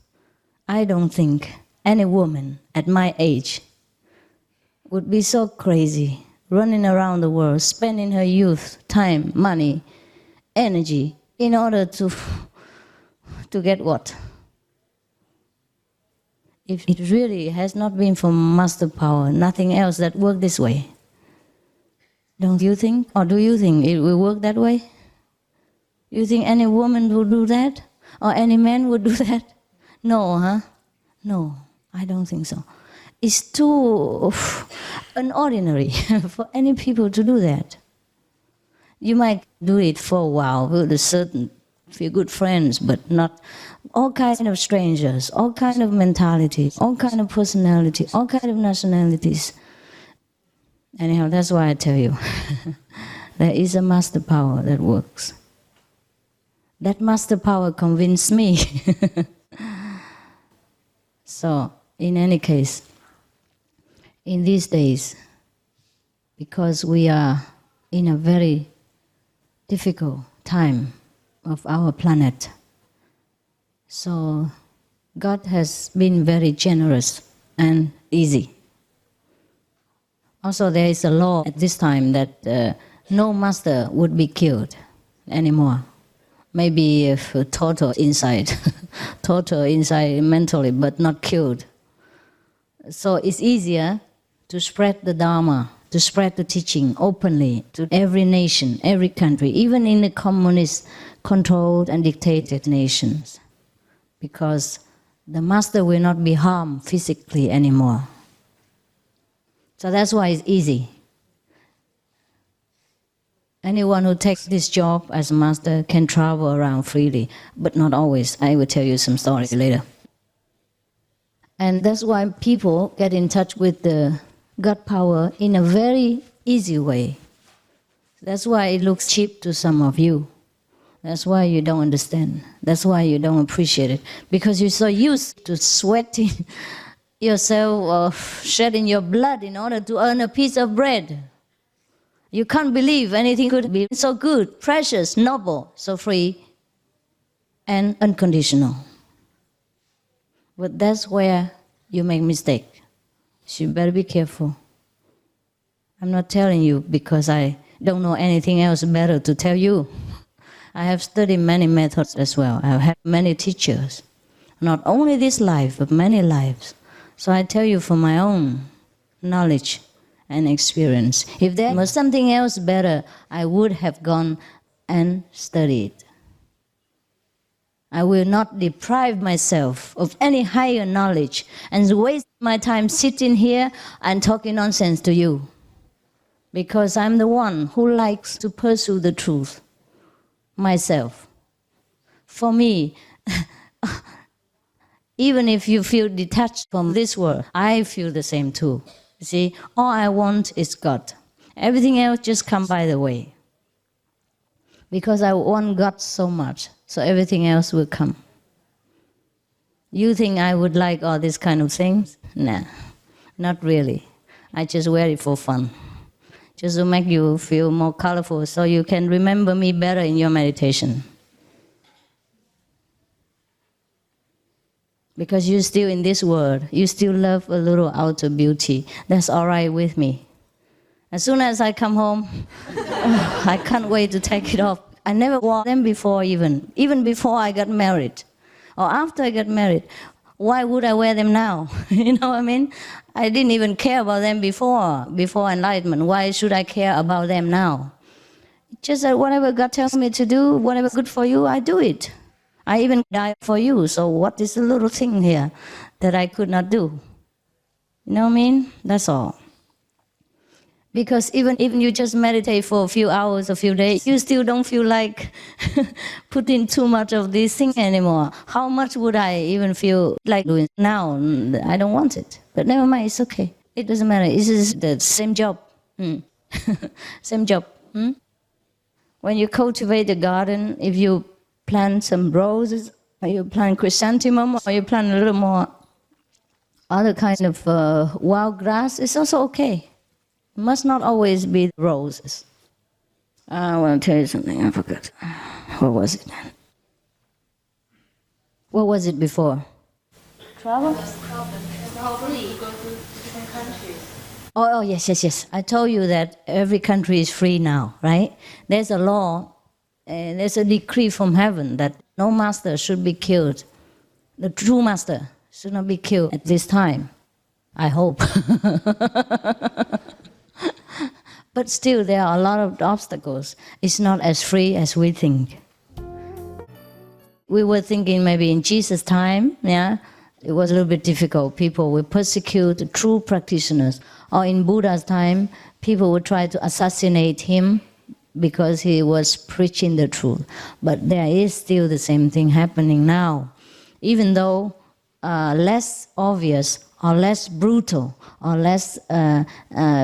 I don't think any woman at my age would be so crazy, running around the world, spending her youth, time, money, energy, in order to get what? If it really has not been for Master power, nothing else that worked this way. Don't you think? Or do you think it will work that way? You think any woman would do that? Or any man would do that? No, huh? No, I don't think so. It's too unordinary for any people to do that. You might do it for a while with a certain few good friends, but not all kinds of strangers, all kinds of mentalities, all kinds of personalities, all kinds of nationalities. Anyhow, that's why I tell you, there is a Master power that works. That Master power convinced me. So, in any case, in these days, because we are in a very difficult time of our planet, so God has been very generous and easy. Also, there is a law at this time that no master would be killed anymore. Maybe if total inside mentally, but not killed. So it's easier to spread the Dharma, to spread the teaching openly to every nation, every country, even in the communist-controlled and dictated nations, because the master will not be harmed physically anymore. So that's why it's easy. Anyone who takes this job as master can travel around freely, but not always. I will tell you some stories later. And that's why people get in touch with the God power in a very easy way. That's why it looks cheap to some of you. That's why you don't understand. That's why you don't appreciate it. Because you're so used to sweating yourself or shedding your blood in order to earn a piece of bread. You can't believe anything could be so good, precious, noble, so free, and unconditional. But that's where you make mistake. So you better be careful. I'm not telling you because I don't know anything else better to tell you. I have studied many methods as well. I have had many teachers. Not only this life, but many lives. So I tell you from my own knowledge and experience. If there was something else better, I would have gone and studied. I will not deprive myself of any higher knowledge and waste my time sitting here and talking nonsense to you. Because I'm the one who likes to pursue the truth myself. For me, even if you feel detached from this world, I feel the same too. You see, all I want is God. Everything else just comes by the way. Because I want God so much, so everything else will come. You think I would like all these kind of things? Nah, not really. I just wear it for fun. Just to make you feel more colorful so you can remember me better in your meditation. Because you're still in this world, you still love a little outer beauty. That's all right with me. As soon as I come home, I can't wait to take it off. I never wore them before even before I got married. Or after I got married. Why would I wear them now? You know what I mean? I didn't even care about them before enlightenment. Why should I care about them now? Just that whatever God tells me to do, whatever good for you, I do it. I even die for you, so what is the little thing here that I could not do? You know what I mean? That's all. Because even if you just meditate for a few hours, a few days, you still don't feel like putting too much of this thing anymore. How much would I even feel like doing now? I don't want it. But never mind, it's okay. It doesn't matter. It's just the same job. Same job. When you cultivate a garden, if you plant some roses, or you plant chrysanthemum, or you plant a little more other kind of wild grass, it's also okay. It must not always be roses. I want to tell you something, I forgot. What was it? What was it before? Travel? Probably you go to different countries. Oh, yes. I told you that every country is free now, right? There's a law, there's a decree from heaven that no master should be killed. The true master should not be killed at this time. I hope. But still, there are a lot of obstacles. It's not as free as we think. We were thinking maybe in Jesus' time, it was a little bit difficult. People would persecute true practitioners. Or in Buddha's time, people would try to assassinate him because he was preaching the truth. But there is still the same thing happening now. Even though less obvious or less brutal or less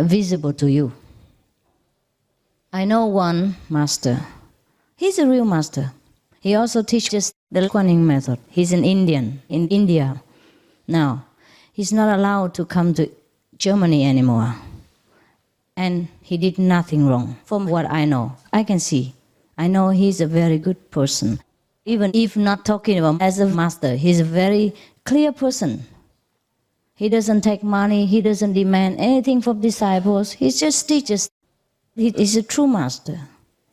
visible to you. I know one master. He's a real master. He also teaches the Kuan Yin method. He's an Indian in India now. He's not allowed to come to Germany anymore. And he did nothing wrong, from what I know. I can see. I know he's a very good person. Even if not talking about him as a master, he's a very clear person. He doesn't take money. He doesn't demand anything from disciples. He just teaches. He is a true master,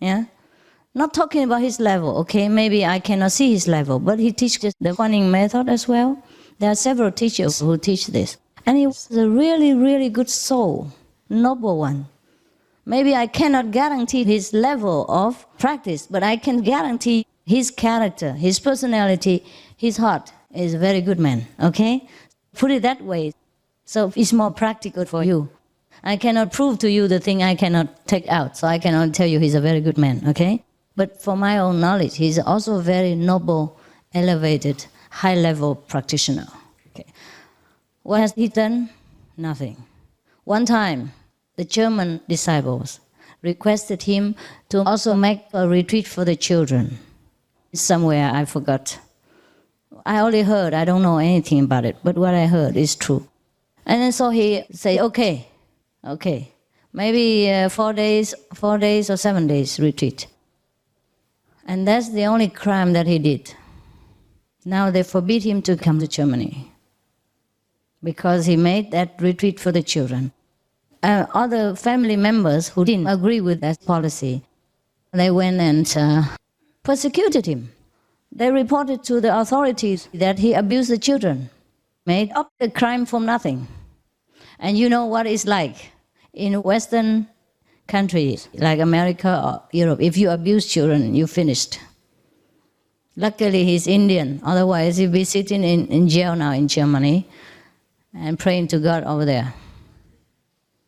Not talking about his level, okay? Maybe I cannot see his level, but he teaches the Kuan Yin method as well. There are several teachers who teach this. And he was a really, really good soul, noble one. Maybe I cannot guarantee his level of practice, but I can guarantee his character, his personality, his heart is a very good man, okay? Put it that way, so it's more practical for you. I cannot prove to you the thing I cannot take out, so I cannot tell you he's a very good man, okay? But for my own knowledge, he's also a very noble, elevated, high-level practitioner. Okay. What has he done? Nothing. One time, the German disciples requested him to also make a retreat for the children. Somewhere, I forgot. I only heard, I don't know anything about it, but what I heard is true. And then so he said, okay, maybe 4 days or 7 days retreat. And that's the only crime that he did. Now they forbid him to come to Germany because he made that retreat for the children. Other family members who didn't agree with that policy, they went and persecuted him. They reported to the authorities that he abused the children, made up the crime from nothing. And you know what it's like in Western countries like America or Europe. If you abuse children, you're finished. Luckily, he's Indian. Otherwise, he'd be sitting in jail now in Germany. and praying to God over there.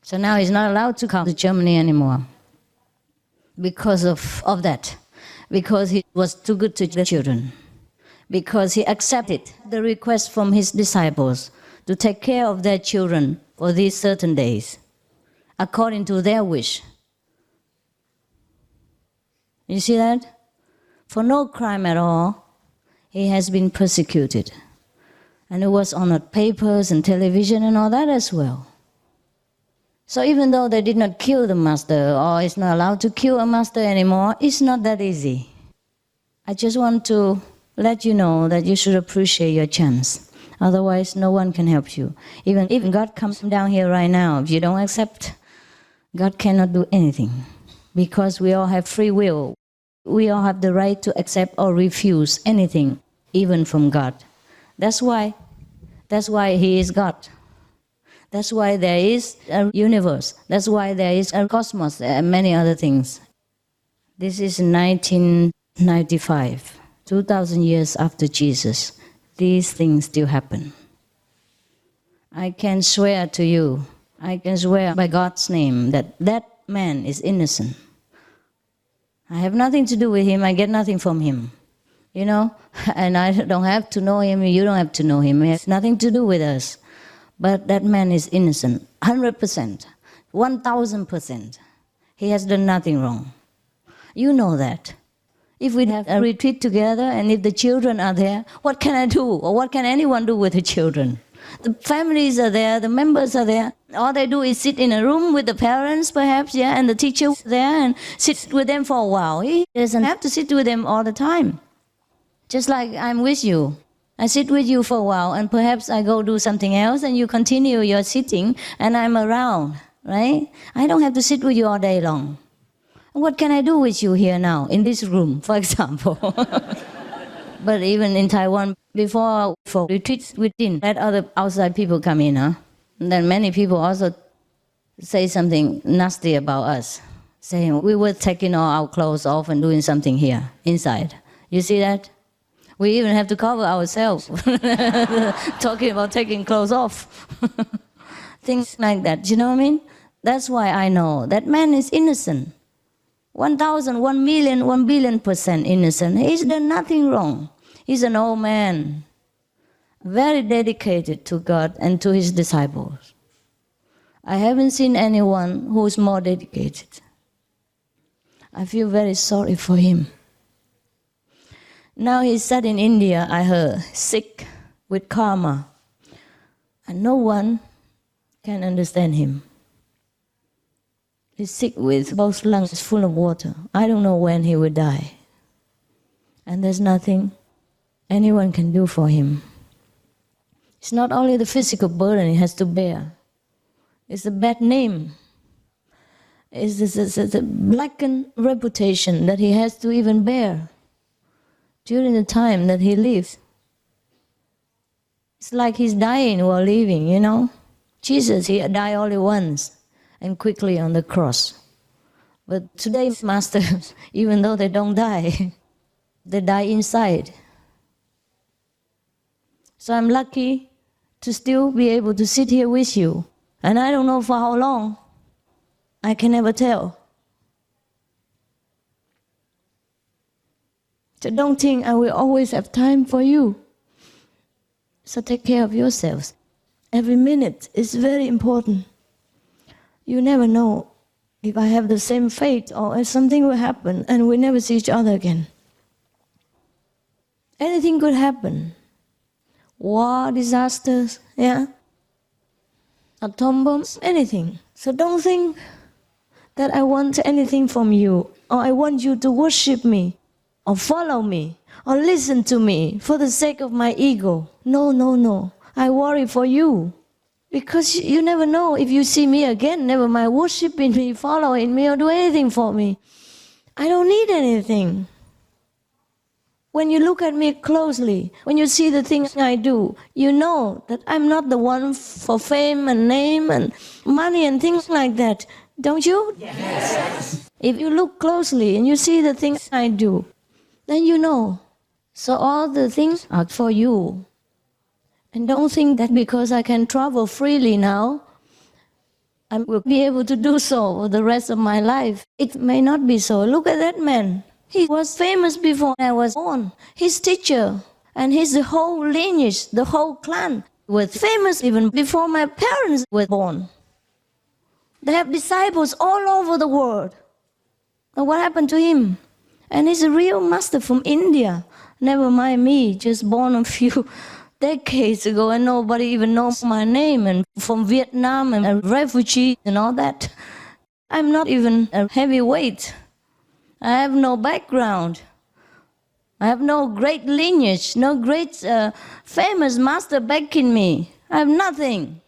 So now he's not allowed to come to Germany anymore because of that. Because he was too good to the children. Because he accepted the request from his disciples to take care of their children for these certain days, according to their wish. You see that? For no crime at all, he has been persecuted. And it was on the papers and television and all that as well. So even though they did not kill the master, or is not allowed to kill a master anymore, it's not that easy. I just want to let you know that you should appreciate your chance. Otherwise, no one can help you. Even if God comes down here right now, if you don't accept, God cannot do anything. Because we all have free will. We all have the right to accept or refuse anything, even from God. That's why He is God. That's why there is a universe. That's why there is a cosmos and many other things. This is 1995, 2,000 years after Jesus. These things still happen. I can swear to you, I can swear by God's name that that man is innocent. I have nothing to do with him, I get nothing from him. You know, and I don't have to know him, you don't have to know him. He has nothing to do with us. But that man is innocent, 100%, 1,000%. He has done nothing wrong. You know that. If we have a retreat together and if the children are there, what can I do? Or what can anyone do with the children? The families are there, the members are there. All they do is sit in a room with the parents perhaps, yeah, and the teacher there and sit with them for a while. He doesn't have to sit with them all the time. Just like I'm with you. I sit with you for a while and perhaps I go do something else and you continue your sitting and I'm around, right? I don't have to sit with you all day long. What can I do with you here now, in this room, for example? But even in Taiwan, before for retreats, we didn't let other outside people come in, huh? And then many people also say something nasty about us, saying we were taking all our clothes off and doing something here, inside. You see that? We even have to cover ourselves, talking about taking clothes off. Things like that, you know what I mean? That's why I know that man is innocent. 1,000, 1 million, 1 billion% innocent. He's done nothing wrong. He's an old man, very dedicated to God and to his disciples. I haven't seen anyone who's more dedicated. I feel very sorry for him. Now he's sat in India, I heard, sick with karma. And no one can understand him. He's sick with both lungs full of water. I don't know when he will die. And there's nothing anyone can do for him. It's not only the physical burden he has to bear. It's a bad name. It's the blackened reputation that he has to even bear during the time that he lives. It's like he's dying while living, you know. Jesus, he died only once and quickly on the cross. But today's masters, even though they don't die, they die inside. So I'm lucky to still be able to sit here with you. And I don't know for how long. I can never tell. So don't think I will always have time for you. So take care of yourselves. Every minute is very important. You never know if I have the same fate or if something will happen and we never see each other again. Anything could happen. War, disasters, yeah? Atom bombs, anything. So don't think that I want anything from you or I want you to worship me or follow me or listen to me for the sake of my ego. No, no, no. I worry for you. Because you never know if you see me again, never mind worshiping me, following me, or do anything for me. I don't need anything. When you look at me closely, when you see the things I do, you know that I'm not the one for fame and name and money and things like that. Don't you? Yes. If you look closely and you see the things I do, then you know. So all the things are for you. And don't think that because I can travel freely now, I will be able to do so for the rest of my life. It may not be so. Look at that man. He was famous before I was born. His teacher and his whole lineage, the whole clan, was famous even before my parents were born. They have disciples all over the world. And what happened to him? And he's a real master from India. Never mind me, just born a few decades ago and nobody even knows my name, and from Vietnam and a refugee and all that. I'm not even a heavyweight. I have no background. I have no great lineage, no great famous master backing me. I have nothing.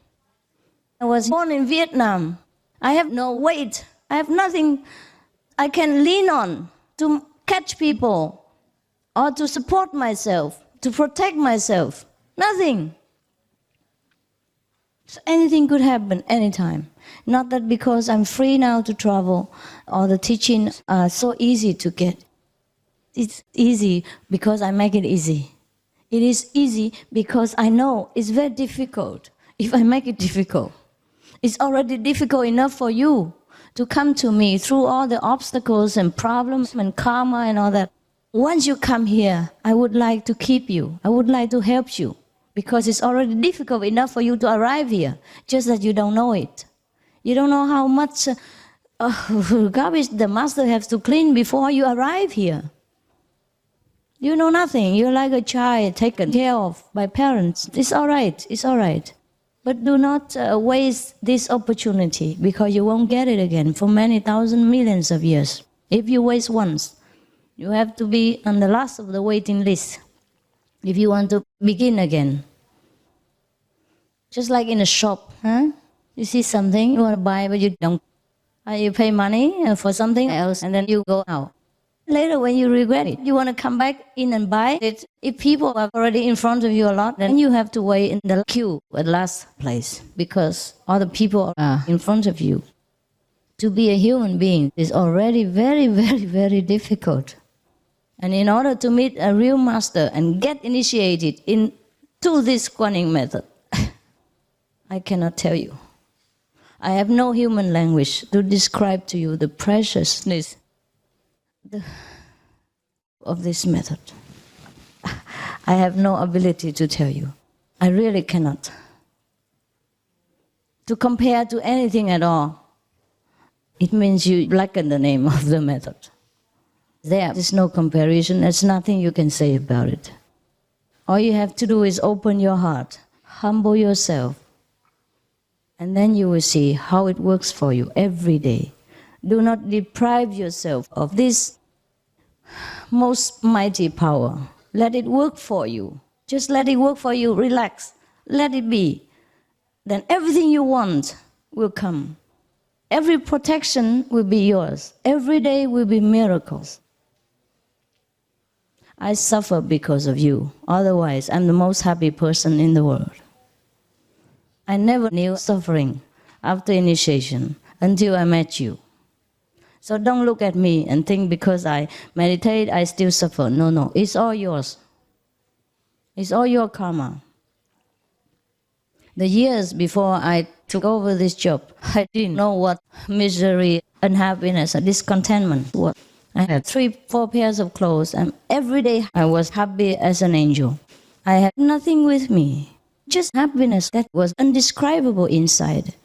I was born in Vietnam. I have no weight. I have nothing I can lean on to catch people or to support myself, to protect myself. Nothing. So anything could happen anytime. Not that because I'm free now to travel or the teachings are so easy to get. It's easy because I make it easy. It is easy because I know it's very difficult if I make it difficult. It's already difficult enough for you to come to me through all the obstacles and problems and karma and all that. Once you come here, I would like to keep you. I would like to help you because it's already difficult enough for you to arrive here, just that you don't know it. You don't know how much garbage the master has to clean before you arrive here. You know nothing. You're like a child taken care of by parents. It's all right. It's all right. But do not waste this opportunity because you won't get it again for many thousand millions of years. If you waste once, you have to be on the last of the waiting list if you want to begin again. Just like in a shop, huh? You see something you want to buy, but you don't. You pay money for something else, and then you go out. Later, when you regret it, you want to come back in and buy it. If people are already in front of you a lot, then you have to wait in the queue at last place because other people are in front of you. To be a human being is already very, very, very difficult. And in order to meet a real master and get initiated into this Guanyin method, I cannot tell you. I have no human language to describe to you the preciousness of this method. I have no ability to tell you. I really cannot. To compare to anything at all, it means you blacken the name of the method. There is no comparison. There's nothing you can say about it. All you have to do is open your heart, humble yourself, and then you will see how it works for you every day. Do not deprive yourself of this most mighty power. Let it work for you. Just let it work for you. Relax. Let it be. Then everything you want will come. Every protection will be yours. Every day will be miracles. I suffer because of you. Otherwise, I'm the most happy person in the world. I never knew suffering after initiation until I met you. So don't look at me and think because I meditate, I still suffer. No, it's all yours. It's all your karma. The years before I took over this job, I didn't know what misery, unhappiness, and discontentment was. I had 3-4 pairs of clothes, and every day I was happy as an angel. I had nothing with me, just happiness that was indescribable inside.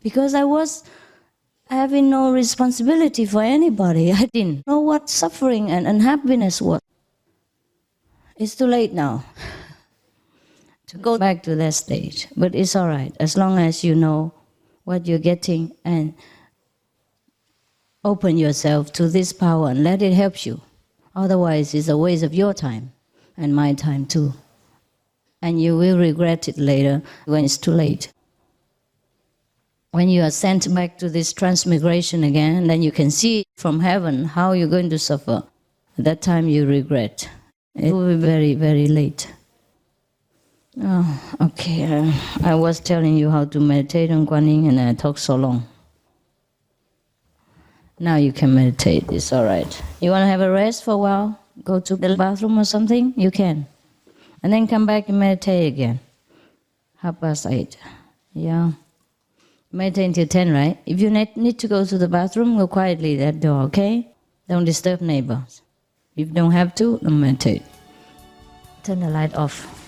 Because I was having no responsibility for anybody. I didn't know what suffering and unhappiness was. It's too late now to go back to that stage. But it's all right, as long as you know what you're getting and open yourself to this power and let it help you. Otherwise, it's a waste of your time and my time too. And you will regret it later when it's too late. When you are sent back to this transmigration again, then you can see from heaven how you're going to suffer. At that time you regret. It will be very, very late. Oh, okay. I was telling you how to meditate on Guanyin and I talked so long. Now you can meditate, it's all right. You want to have a rest for a while? Go to the bathroom or something? You can. And then come back and meditate again. 8:30. Yeah. Meditate until 10, right? If you need to go to the bathroom, go quietly that door, okay? Don't disturb neighbors. If you don't have to, don't meditate. Turn the light off.